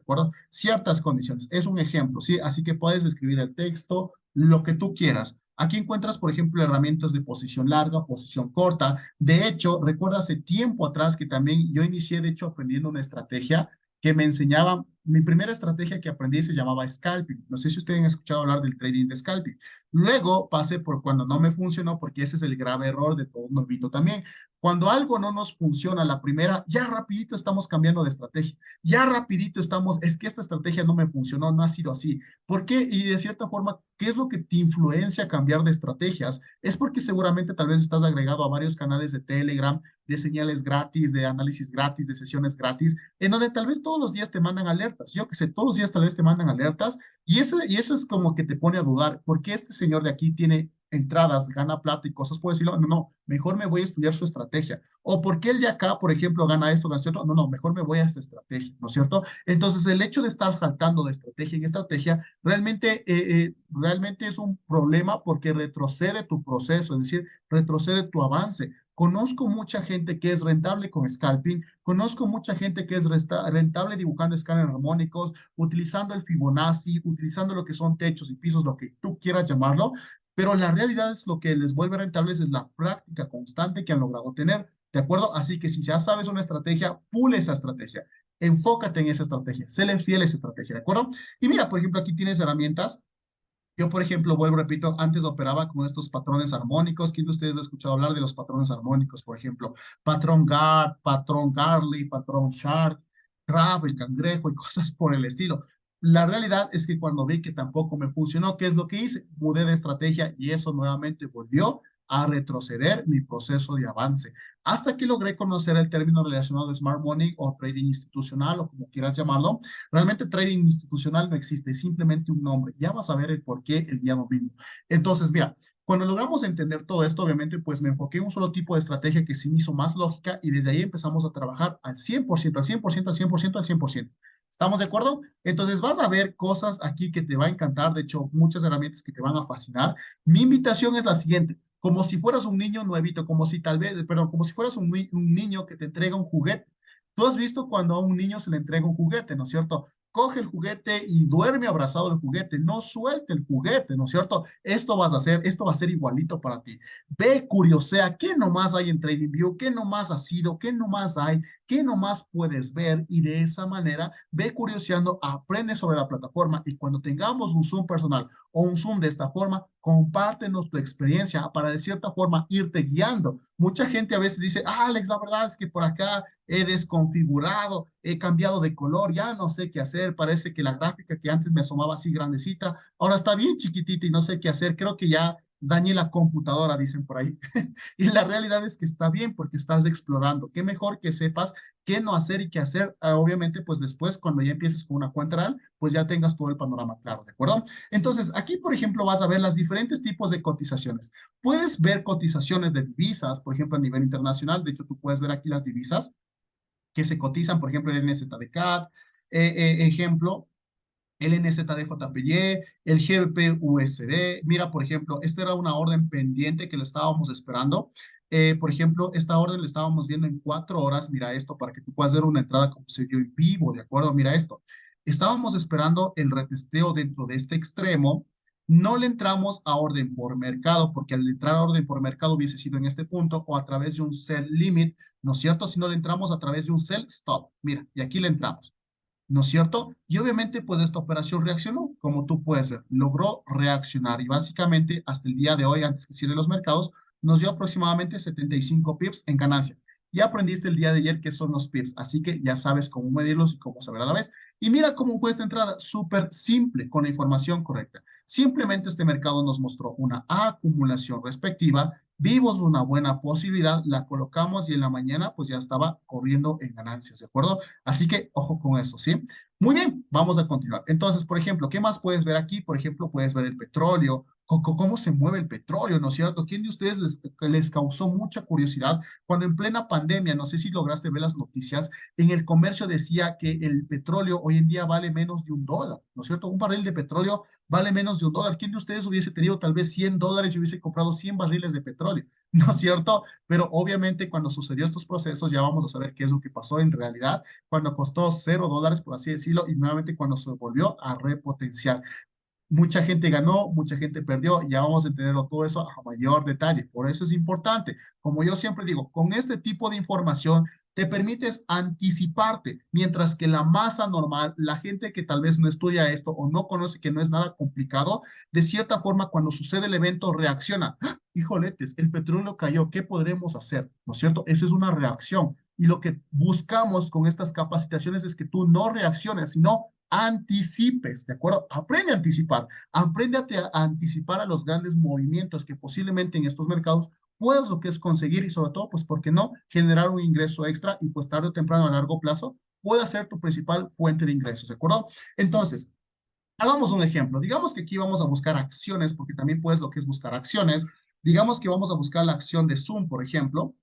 S1: acuerdo? Ciertas condiciones, es un ejemplo, ¿sí? Así que puedes escribir el texto, lo que tú quieras. Aquí encuentras, por ejemplo, herramientas de posición larga, posición corta. De hecho, recuerda hace tiempo atrás que también yo inicié, de hecho, aprendiendo una estrategia que me enseñaba, mi primera estrategia que aprendí se llamaba scalping. No sé si ustedes han escuchado hablar del trading de scalping. Luego pasé por cuando no me funcionó, porque ese es el grave error de todo novito también. Cuando algo no nos funciona la primera, ya rapidito estamos cambiando de estrategia. Ya rapidito estamos, es que esta estrategia no me funcionó, no ha sido así. ¿Por qué? Y de cierta forma, ¿qué es lo que te influencia a cambiar de estrategias? Es porque seguramente tal vez estás agregado a varios canales de Telegram, de señales gratis, de análisis gratis, de sesiones gratis, en donde tal vez todos los días te mandan alertas. Yo que sé, todos los días tal vez te mandan alertas y eso es como que te pone a dudar, ¿por qué este señor de aquí tiene entradas, gana plata y cosas por decirlo? No, no, mejor me voy a estudiar su estrategia. O ¿por qué el de acá, por ejemplo, gana esto, gana esto? No, no, mejor me voy a esta estrategia, ¿no es cierto? Entonces, el hecho de estar saltando de estrategia en estrategia realmente es un problema porque retrocede tu proceso, es decir, retrocede tu avance. Conozco mucha gente que es rentable con scalping, conozco mucha gente que es rentable dibujando escáneres armónicos, utilizando el Fibonacci, utilizando lo que son techos y pisos, lo que tú quieras llamarlo, pero la realidad es lo que les vuelve rentables es la práctica constante que han logrado tener, ¿de acuerdo? Así que si ya sabes una estrategia, pule esa estrategia, enfócate en esa estrategia, séle fiel a esa estrategia, ¿de acuerdo? Y mira, por ejemplo, aquí tienes herramientas. Yo, por ejemplo, vuelvo, repito, antes operaba con estos patrones armónicos. ¿Quién de ustedes ha escuchado hablar de los patrones armónicos? Por ejemplo, patrón Gard, patrón Garley, patrón Shark, Crab, el cangrejo y cosas por el estilo. La realidad es que cuando vi que tampoco me funcionó, ¿qué es lo que hice? Mudé de estrategia y eso nuevamente volvió a retroceder mi proceso de avance. Hasta que logré conocer el término relacionado a Smart Money o trading institucional o como quieras llamarlo. Realmente trading institucional no existe, es simplemente un nombre. Ya vas a ver el por qué el día domingo. Entonces, mira, cuando logramos entender todo esto, obviamente, pues me enfoqué en un solo tipo de estrategia que sí me hizo más lógica y desde ahí empezamos a trabajar al 100%, al 100%, al 100%, al 100%. ¿Estamos de acuerdo? Entonces vas a ver cosas aquí que te va a encantar, de hecho, muchas herramientas que te van a fascinar. Mi invitación es la siguiente, como si fueras un niño nuevito, como si tal vez, perdón, como si fueras un niño que te entrega un juguete. Tú has visto cuando a un niño se le entrega un juguete, ¿no es cierto? Coge el juguete y duerme abrazado al juguete, no suelte el juguete, ¿no es cierto? Esto vas a hacer, esto va a ser igualito para ti. Ve, curiosea, ¿qué nomás hay en TradingView? ¿Qué nomás ha sido? ¿Qué nomás hay? ¿Qué nomás puedes ver? Y de esa manera, ve curioseando, aprende sobre la plataforma y cuando tengamos un Zoom personal o un Zoom de esta forma, compártenos tu experiencia para de cierta forma irte guiando. Mucha gente a veces dice, ah, Alex, la verdad es que por acá he desconfigurado, he cambiado de color, ya no sé qué hacer, parece que la gráfica que antes me asomaba así grandecita, ahora está bien chiquitita y no sé qué hacer, creo que ya dañé la computadora, dicen por ahí. Y la realidad es que está bien porque estás explorando. Qué mejor que sepas qué no hacer y qué hacer. Obviamente, pues después, cuando ya empieces con una cuenta real, pues ya tengas todo el panorama claro, ¿de acuerdo? Entonces, aquí, por ejemplo, vas a ver los diferentes tipos de cotizaciones. Puedes ver cotizaciones de divisas, por ejemplo, a nivel internacional. De hecho, tú puedes ver aquí las divisas que se cotizan, por ejemplo, el NZD-CAD, ejemplo, el NZD-JPY, el GBP-USD. Mira, por ejemplo, esta era una orden pendiente que le estábamos esperando. Por ejemplo, esta orden la estábamos viendo en 4 horas. Mira esto para que tú puedas ver una entrada como se dio en vivo, ¿de acuerdo? Mira esto. Estábamos esperando el retesteo dentro de este extremo. No le entramos a orden por mercado, porque al entrar a orden por mercado hubiese sido en este punto o a través de un sell limit, ¿no es cierto? Si no le entramos a través de un sell stop. Mira, y aquí le entramos. ¿No es cierto? Y obviamente, pues esta operación reaccionó, como tú puedes ver, logró reaccionar y básicamente hasta el día de hoy, antes que cierren los mercados, nos dio aproximadamente 75 pips en ganancia. Ya aprendiste el día de ayer qué son los pips, así que ya sabes cómo medirlos y cómo saber a la vez. Y mira cómo fue esta entrada, súper simple, con la información correcta. Simplemente este mercado nos mostró una acumulación respectiva, vimos una buena posibilidad, la colocamos y en la mañana pues ya estaba corriendo en ganancias, ¿de acuerdo? Así que ojo con eso, ¿sí? Muy bien, vamos a continuar. Entonces, por ejemplo, ¿qué más puedes ver aquí? Por ejemplo, puedes ver el petróleo, cómo se mueve el petróleo, ¿no es cierto? ¿Quién de ustedes les causó mucha curiosidad cuando en plena pandemia, no sé si lograste ver las noticias, en el comercio decía que el petróleo hoy en día vale menos de $1, ¿no es cierto? Un barril de petróleo vale menos de $1. ¿Quién de ustedes hubiese tenido tal vez $100 y hubiese comprado 100 barriles de petróleo? ¿No es cierto? Pero obviamente cuando sucedió estos procesos ya vamos a saber qué es lo que pasó en realidad cuando costó $0, por así decirlo, y nuevamente cuando se volvió a repotenciar. Mucha gente ganó, mucha gente perdió, y ya vamos a entenderlo todo eso a mayor detalle. Por eso es importante, como yo siempre digo, con este tipo de información te permites anticiparte, mientras que la masa normal, la gente que tal vez no estudia esto o no conoce que no es nada complicado, de cierta forma cuando sucede el evento reacciona. ¡Ah! Hijoletes, el petróleo cayó, ¿qué podremos hacer? ¿No es cierto? Esa es una reacción. Y lo que buscamos con estas capacitaciones es que tú no reacciones, sino anticipes, ¿de acuerdo? Aprende a anticipar, aprende a anticipar a los grandes movimientos que posiblemente en estos mercados puedas lo que es conseguir y sobre todo, pues, ¿por qué no? Generar un ingreso extra y pues tarde o temprano a largo plazo pueda ser tu principal fuente de ingresos, ¿de acuerdo? Entonces, hagamos un ejemplo. Digamos que aquí vamos a buscar acciones, porque también puedes lo que es buscar acciones. Digamos que vamos a buscar la acción de Zoom, por ejemplo,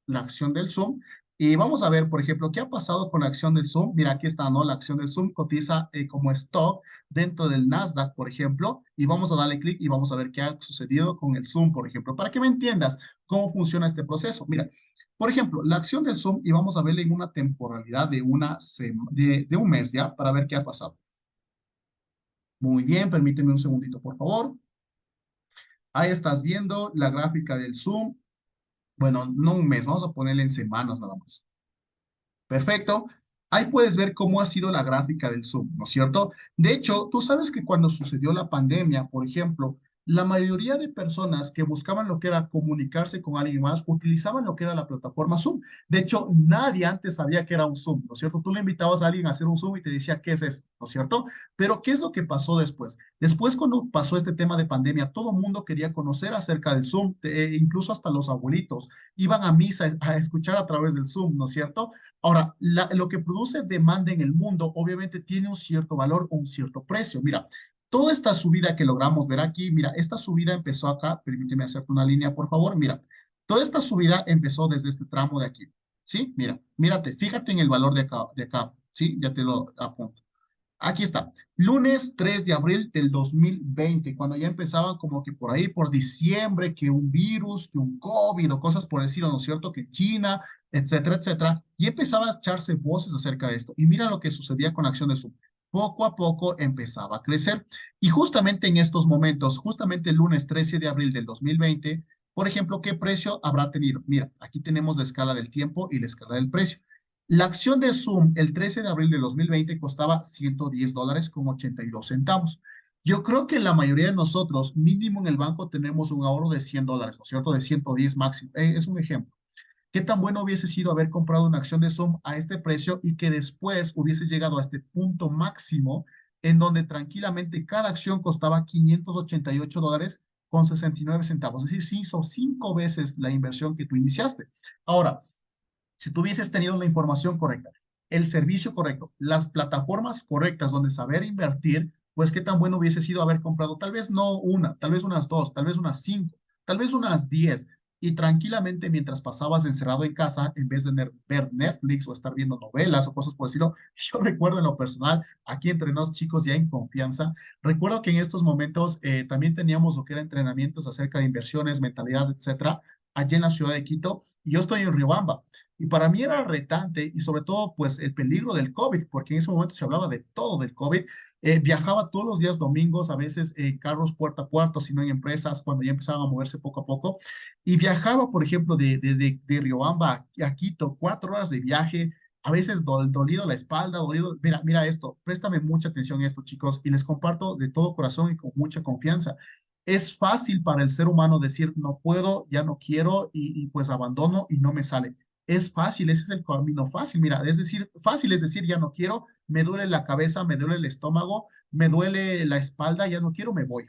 S1: la acción del Zoom. Y vamos a ver, por ejemplo, qué ha pasado con la acción del Zoom. Mira, aquí está, ¿no? La acción del Zoom cotiza como stock dentro del Nasdaq, por ejemplo, y vamos a darle clic y vamos a ver qué ha sucedido con el Zoom, por ejemplo, para que me entiendas cómo funciona este proceso. Mira, por ejemplo, la acción del Zoom y vamos a verle en una temporalidad de un mes, ¿ya? Para ver qué ha pasado. Muy bien, permíteme un segundito, por favor. Ahí estás viendo la gráfica del Zoom. Bueno, no un mes, vamos a ponerle en semanas nada más. Perfecto. Ahí puedes ver cómo ha sido la gráfica del Zoom, ¿no es cierto? De hecho, tú sabes que cuando sucedió la pandemia, por ejemplo, la mayoría de personas que buscaban lo que era comunicarse con alguien más utilizaban lo que era la plataforma Zoom. De hecho, nadie antes sabía que era un Zoom, ¿no es cierto? Tú le invitabas a alguien a hacer un Zoom y te decía, ¿qué es eso? ¿No es cierto? Pero, ¿qué es lo que pasó después? Después, cuando pasó este tema de pandemia, todo el mundo quería conocer acerca del Zoom, incluso hasta los abuelitos iban a misa a escuchar a través del Zoom, ¿no es cierto? Ahora, lo que produce demanda en el mundo, obviamente tiene un cierto valor o un cierto precio. Mira, toda esta subida que logramos ver aquí, mira, esta subida empezó acá, permíteme hacerte una línea, por favor, mira, toda esta subida empezó desde este tramo de aquí, ¿sí? Mira, mírate, fíjate en el valor de acá, ¿sí? Ya te lo apunto. Aquí está, lunes 3 de abril del 2020, cuando ya empezaban como que por ahí, por diciembre, que un virus, que un COVID o cosas por decirlo, ¿no es cierto? Que China, etcétera, etcétera, y empezaba a echarse voces acerca de esto. Y mira lo que sucedía con la acción de Zoom. Poco a poco empezaba a crecer. Y justamente en estos momentos, justamente el lunes 13 de abril del 2020, por ejemplo, ¿qué precio habrá tenido? Mira, aquí tenemos la escala del tiempo y la escala del precio. La acción de Zoom el 13 de abril de 2020 costaba $110 con 82 centavos. Yo creo que la mayoría de nosotros, mínimo en el banco, tenemos un ahorro de $100, ¿no es cierto? De 110 máximo. Es un ejemplo. ¿Qué tan bueno hubiese sido haber comprado una acción de Zoom a este precio y que después hubiese llegado a este punto máximo en donde tranquilamente cada acción costaba $588 con 69 centavos? Es decir, sí hizo 5 veces la inversión que tú iniciaste. Ahora, si tú hubieses tenido la información correcta, el servicio correcto, las plataformas correctas donde saber invertir, pues qué tan bueno hubiese sido haber comprado, tal vez no una, tal vez unas dos, tal vez unas cinco, tal vez unas 10, y tranquilamente mientras pasabas encerrado en casa, en vez de ver Netflix o estar viendo novelas o cosas por el estilo, yo recuerdo en lo personal, aquí entre nos chicos ya en confianza, recuerdo que en estos momentos también teníamos lo que era entrenamientos acerca de inversiones, mentalidad, etcétera, allí en la ciudad de Quito, y yo estoy en Riobamba. Y para mí era retante y sobre todo pues el peligro del COVID, porque en ese momento se hablaba de todo del COVID. Viajaba todos los días domingos, a veces en carros puerta a puerta, sino en empresas, cuando ya empezaban a moverse poco a poco. Y viajaba, por ejemplo, de Riobamba a Quito, 4 horas de viaje, a veces dolido la espalda, dolido. Mira, mira esto, préstame mucha atención a esto, chicos, y les comparto de todo corazón y con mucha confianza. Es fácil para el ser humano decir, no puedo, ya no quiero y pues abandono y no me sale. Es fácil, ese es el camino fácil. Mira, es decir, fácil es decir, ya no quiero, me duele la cabeza, me duele el estómago, me duele la espalda, ya no quiero, me voy,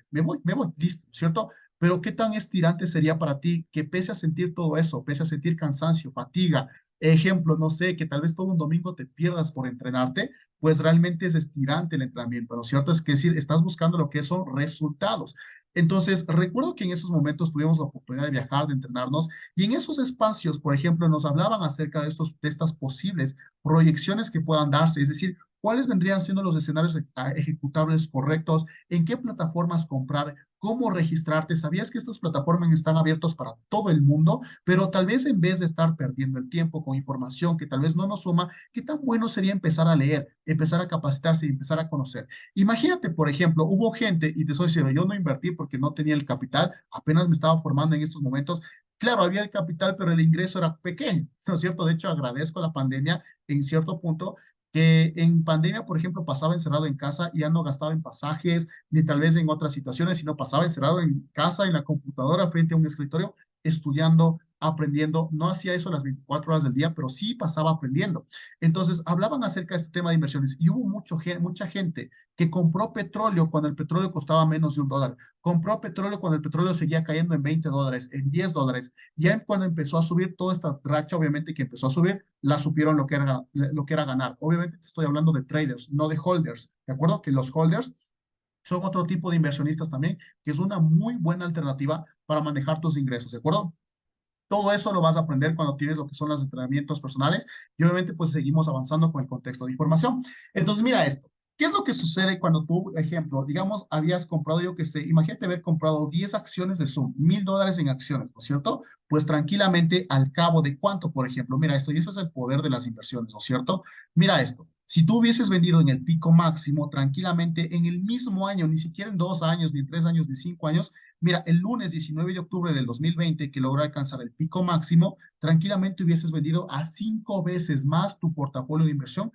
S1: listo, ¿cierto? Pero ¿qué tan estirante sería para ti que pese a sentir todo eso, pese a sentir cansancio, fatiga, ejemplo, no sé, que tal vez todo un domingo te pierdas por entrenarte, pues realmente es estirante el entrenamiento, ¿no es cierto? Es que decir, estás buscando lo que son resultados. Entonces, recuerdo que en esos momentos tuvimos la oportunidad de viajar, de entrenarnos, y en esos espacios, por ejemplo, nos hablaban acerca de estas posibles proyecciones que puedan darse, es decir, cuáles vendrían siendo los escenarios ejecutables correctos, en qué plataformas comprar, cómo registrarte. ¿Sabías que estas plataformas están abiertas para todo el mundo? Pero tal vez en vez de estar perdiendo el tiempo con información que tal vez no nos suma, ¿qué tan bueno sería empezar a leer, empezar a capacitarse y empezar a conocer? Imagínate, por ejemplo, hubo gente, y te soy sincero, yo no invertí porque no tenía el capital, apenas me estaba formando en estos momentos. Claro, había el capital, pero el ingreso era pequeño, ¿no es cierto? De hecho, agradezco la pandemia en cierto punto, que en pandemia, por ejemplo, pasaba encerrado en casa y ya no gastaba en pasajes, ni tal vez en otras situaciones, sino pasaba encerrado en casa, en la computadora, frente a un escritorio, estudiando, aprendiendo. No hacía eso las 24 horas del día, pero sí pasaba aprendiendo. Entonces, hablaban acerca de este tema de inversiones y hubo mucha gente que compró petróleo cuando el petróleo costaba menos de $1, compró petróleo cuando el petróleo seguía cayendo en $20, en $10. Ya cuando empezó a subir toda esta racha, obviamente que empezó a subir, la supieron lo que era ganar. Obviamente te estoy hablando de traders, no de holders. ¿De acuerdo? Que los holders son otro tipo de inversionistas también, que es una muy buena alternativa para manejar tus ingresos. ¿De acuerdo? Todo eso lo vas a aprender cuando tienes lo que son los entrenamientos personales y obviamente pues seguimos avanzando con el contexto de información. Entonces mira esto, ¿qué es lo que sucede cuando tú, ejemplo, digamos, habías comprado, yo qué sé, imagínate haber comprado 10 acciones de Zoom, $1,000 en acciones, ¿no es cierto? Pues tranquilamente al cabo de cuánto, por ejemplo, mira esto, y eso es el poder de las inversiones, ¿no es cierto? Mira esto, si tú hubieses vendido en el pico máximo, tranquilamente en el mismo año, ni siquiera en 2 años, ni en 3 años, ni 5 años, mira, el lunes 19 de octubre del 2020, que logró alcanzar el pico máximo, tranquilamente hubieses vendido a 5 veces más tu portafolio de inversión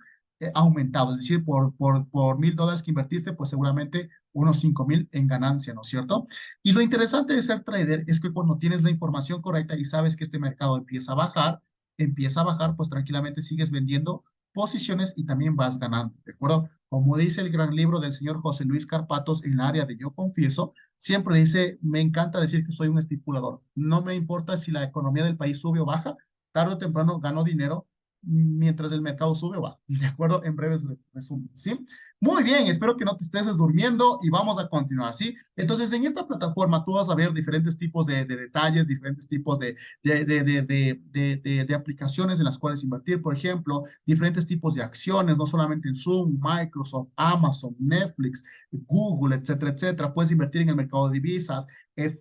S1: aumentado. Es decir, por $1,000 que invertiste, pues seguramente unos 5,000 en ganancia, ¿no es cierto? Y lo interesante de ser trader es que cuando tienes la información correcta y sabes que este mercado empieza a bajar, pues tranquilamente sigues vendiendo posiciones y también vas ganando, ¿de acuerdo? Como dice el gran libro del señor José Luis Carpatos en la área de Yo Confieso, siempre dice, me encanta decir que soy un estipulador. No me importa si la economía del país sube o baja, tarde o temprano gano dinero mientras el mercado sube o baja. ¿De acuerdo? En breves resumen, ¿sí? Muy bien, espero que no te estés durmiendo y vamos a continuar, ¿sí? Entonces, en esta plataforma tú vas a ver diferentes tipos de detalles, diferentes tipos de aplicaciones en las cuales invertir, por ejemplo, diferentes tipos de acciones, no solamente en Zoom, Microsoft, Amazon, Netflix, Google, etcétera, etcétera. Puedes invertir en el mercado de divisas,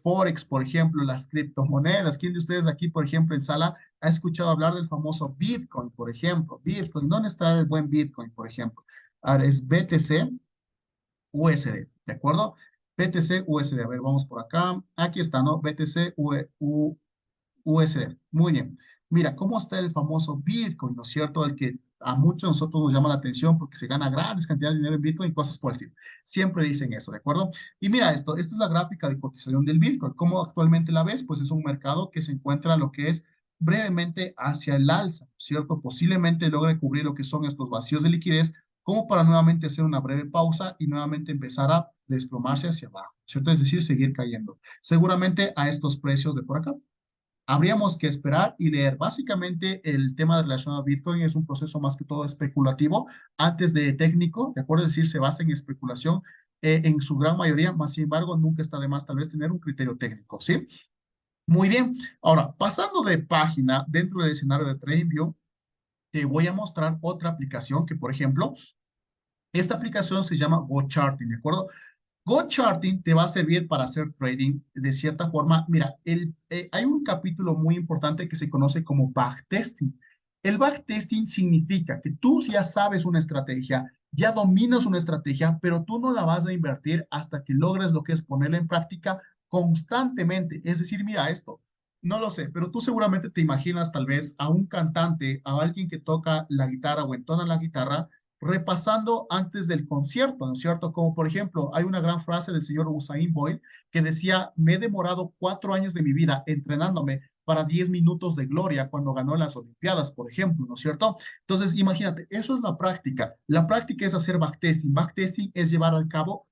S1: Forex, por ejemplo, las criptomonedas. ¿Quién de ustedes aquí, por ejemplo, en sala, ha escuchado hablar del famoso Bitcoin, por ejemplo? Bitcoin, ¿dónde está el buen Bitcoin, por ejemplo? Ahora es BTC USD, ¿de acuerdo? BTC USD, a ver, vamos por acá. Aquí está, ¿no? BTC USD. Muy bien. Mira, ¿cómo está el famoso Bitcoin, ¿no es cierto? El que a muchos de nosotros nos llama la atención porque se gana grandes cantidades de dinero en Bitcoin y cosas por el estilo. Siempre dicen eso, ¿de acuerdo? Y mira esto, esta es la gráfica de cotización del Bitcoin. ¿Cómo actualmente la ves? Pues es un mercado que se encuentra lo que es brevemente hacia el alza, ¿cierto? Posiblemente logre cubrir lo que son estos vacíos de liquidez como para nuevamente hacer una breve pausa y nuevamente empezar a desplomarse hacia abajo, ¿cierto? Es decir, seguir cayendo. Seguramente a estos precios de por acá. Habríamos que esperar y leer. Básicamente, el tema relacionado a Bitcoin es un proceso más que todo especulativo, antes de técnico, ¿de acuerdo? Es decir, se basa en especulación en su gran mayoría, más sin embargo, nunca está de más tal vez tener un criterio técnico, ¿sí? Muy bien. Ahora, pasando de página dentro del escenario de TradingView, te voy a mostrar otra aplicación que, por ejemplo, esta aplicación se llama GoCharting, ¿de acuerdo? Go Charting te va a servir para hacer trading de cierta forma. Mira, hay un capítulo muy importante que se conoce como backtesting. El backtesting significa que tú ya sabes una estrategia, ya dominas una estrategia, pero tú no la vas a invertir hasta que logres lo que es ponerla en práctica constantemente. Es decir, mira esto, no lo sé, pero tú seguramente te imaginas tal vez a un cantante, a alguien que toca la guitarra o entona la guitarra repasando antes del concierto, ¿no es cierto? Como por ejemplo, hay una gran frase del señor Usain Bolt que decía, me he demorado 4 años de mi vida entrenándome para 10 minutos de gloria cuando ganó las Olimpiadas, por ejemplo, ¿no es cierto? Entonces, imagínate, eso es la práctica. La práctica es hacer backtesting. Backtesting es llevar al cabo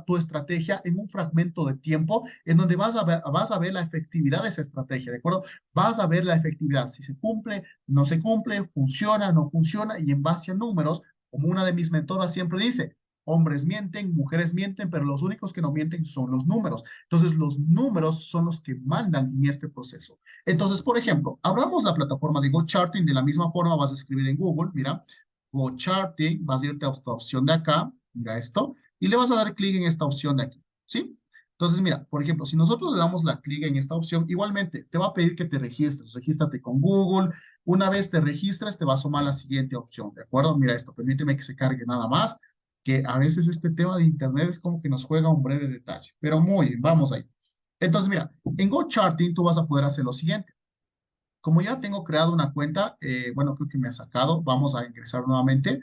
S1: tu estrategia en un fragmento de tiempo en donde vas a ver la efectividad de esa estrategia, ¿de acuerdo? Vas a ver la efectividad, si se cumple, no se cumple, funciona, no funciona, y en base a números, como una de mis mentoras siempre dice, hombres mienten, mujeres mienten, pero los únicos que no mienten son los números. Entonces, los números son los que mandan en este proceso. Entonces, por ejemplo, abramos la plataforma de GoCharting, de la misma forma vas a escribir en Google, mira, GoCharting, vas a irte a esta opción de acá, mira esto, y le vas a dar clic en esta opción de aquí, ¿sí? Entonces, mira, por ejemplo, si nosotros le damos la clic en esta opción, igualmente te va a pedir que te registres. Regístrate con Google. Una vez te registres, te va a sumar la siguiente opción, ¿de acuerdo? Mira esto, permíteme que se cargue nada más, que a veces este tema de Internet es como que nos juega un breve detalle. Pero muy bien, vamos ahí. Entonces, mira, en GoCharting tú vas a poder hacer lo siguiente. Como ya tengo creado una cuenta, bueno, creo que me ha sacado, vamos a ingresar nuevamente,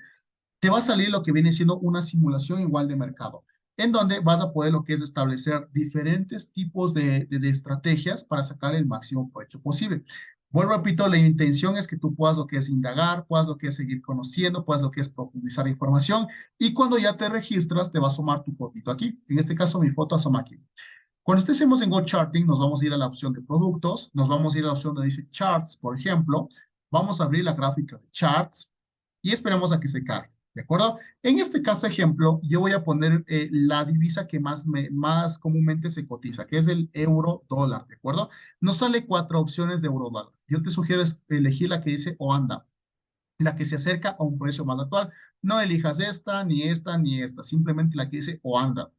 S1: te va a salir lo que viene siendo una simulación igual de mercado, en donde vas a poder lo que es establecer diferentes tipos de estrategias para sacar el máximo provecho posible. Vuelvo, repito, la intención es que tú puedas lo que es indagar, puedas lo que es seguir conociendo, puedas lo que es profundizar información, y cuando ya te registras, te va a sumar tu fotito aquí. En este caso, mi foto asoma aquí. Cuando estemos en Go Charting, nos vamos a ir a la opción de productos, nos vamos a ir a la opción donde dice Charts, por ejemplo, vamos a abrir la gráfica de Charts y esperamos a que se cargue, ¿de acuerdo? En este caso ejemplo, yo voy a poner la divisa que más comúnmente se cotiza, que es el euro dólar, ¿de acuerdo? Nos sale 4 opciones de euro dólar. Yo te sugiero elegir la que dice OANDA, la que se acerca a un precio más actual. No elijas esta, ni esta, ni esta, simplemente la que dice OANDA.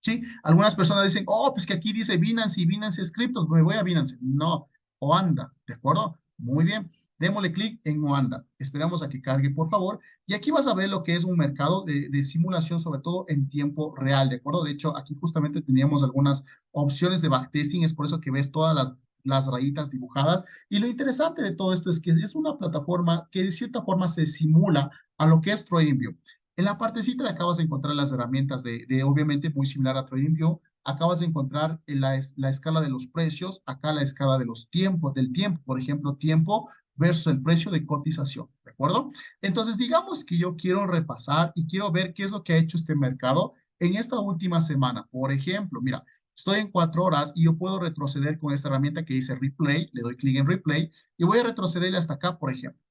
S1: ¿Sí? Algunas personas dicen, oh, pues que aquí dice Binance y Binance es cripto, me voy a Binance. No, Oanda, ¿de acuerdo? Muy bien. Démosle clic en Oanda. Esperamos a que cargue, por favor. Y aquí vas a ver lo que es un mercado de simulación, sobre todo en tiempo real, ¿de acuerdo? De hecho, aquí justamente teníamos algunas opciones de backtesting, es por eso que ves todas las rayitas dibujadas. Y lo interesante de todo esto es que es una plataforma que de cierta forma se simula a lo que es TradingView. En la partecita de acá vas a encontrar las herramientas obviamente, muy similar a TradingView. Acabas de encontrar la escala de los precios, acá la escala de los tiempos, del tiempo, por ejemplo, tiempo versus el precio de cotización, ¿de acuerdo? Entonces, digamos que yo quiero repasar y quiero ver qué es lo que ha hecho este mercado en esta última semana. Por ejemplo, mira, estoy en 4 horas y yo puedo retroceder con esta herramienta que dice Replay, le doy clic en Replay y voy a retrocederle hasta acá, por ejemplo.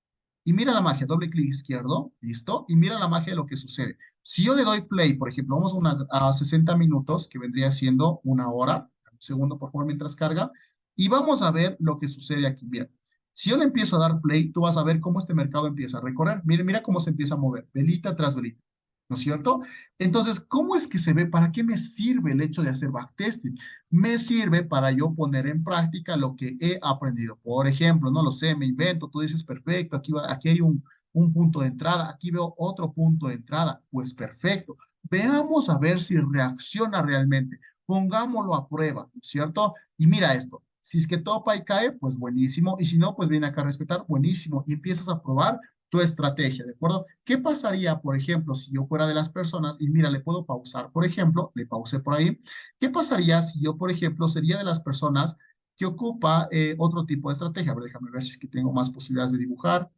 S1: Y mira la magia, doble clic izquierdo, listo, y mira la magia de lo que sucede. Si yo le doy play, por ejemplo, vamos a 60 minutos, que vendría siendo 1 hora, un segundo por favor mientras carga, y vamos a ver lo que sucede aquí. Mira, si yo le empiezo a dar play, tú vas a ver cómo este mercado empieza a recorrer. Mira, mira cómo se empieza a mover, velita tras velita. ¿No es cierto? Entonces, ¿cómo es que se ve? ¿Para qué me sirve el hecho de hacer backtesting? Me sirve para yo poner en práctica lo que he aprendido. Por ejemplo, no lo sé, me invento, tú dices, perfecto, aquí hay un punto de entrada, aquí veo otro punto de entrada. Pues perfecto. Veamos a ver si reacciona realmente. Pongámoslo a prueba, ¿no es cierto? Y mira esto. Si es que topa y cae, pues buenísimo. Y si no, pues viene acá a respetar, buenísimo. Y empiezas a probar tu estrategia, ¿de acuerdo? ¿Qué pasaría, por ejemplo, si yo fuera de las personas y mira, le puedo pausar, por ejemplo, le pausé por ahí. ¿Qué pasaría si yo, por ejemplo, sería de las personas que ocupa otro tipo de estrategia? A ver, déjame ver si es que tengo más posibilidades de dibujar.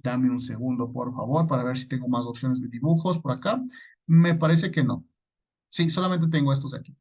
S1: Dame un segundo, por favor, para ver si tengo más opciones de dibujos por acá. Me parece que no. Sí, solamente tengo estos aquí.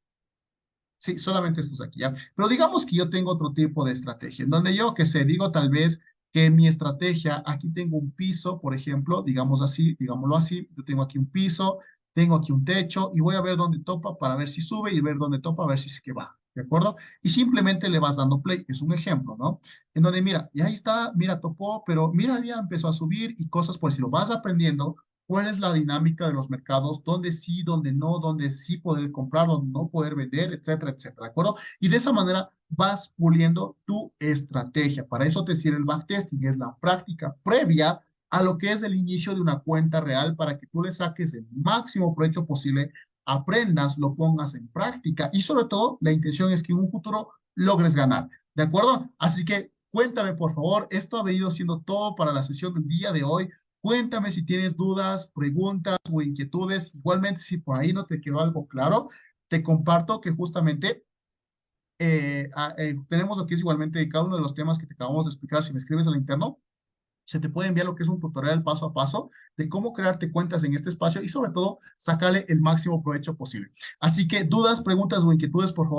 S1: Sí, solamente estos aquí, ¿ya? Pero digamos que yo tengo otro tipo de estrategia, en donde yo, que sé, digo tal vez que mi estrategia, aquí tengo un piso, por ejemplo, digamos así, digámoslo así, yo tengo aquí un piso, tengo aquí un techo y voy a ver dónde topa para ver si sube y ver dónde topa, a ver si es que va, ¿de acuerdo? Y simplemente le vas dando play, es un ejemplo, ¿no? En donde mira, y ahí está, mira, topó, pero mira, ya empezó a subir y cosas por si lo vas aprendiendo cuál es la dinámica de los mercados, dónde sí, dónde sí poder comprar, dónde no poder vender, etcétera, etcétera, ¿de acuerdo? Y de esa manera vas puliendo tu estrategia. Para eso te sirve el backtesting, es la práctica previa a lo que es el inicio de una cuenta real para que tú le saques el máximo provecho posible, aprendas, lo pongas en práctica y sobre todo la intención es que en un futuro logres ganar, ¿de acuerdo? Así que cuéntame, por favor, esto ha venido siendo todo para la sesión del día de hoy. Cuéntame si tienes dudas, preguntas o inquietudes. Igualmente, si por ahí no te quedó algo claro, te comparto que justamente tenemos lo que es igualmente cada uno de los temas que te acabamos de explicar. Si me escribes al interno, se te puede enviar lo que es un tutorial paso a paso de cómo crearte cuentas en este espacio y sobre todo sacarle el máximo provecho posible. Así que dudas, preguntas o inquietudes, por favor.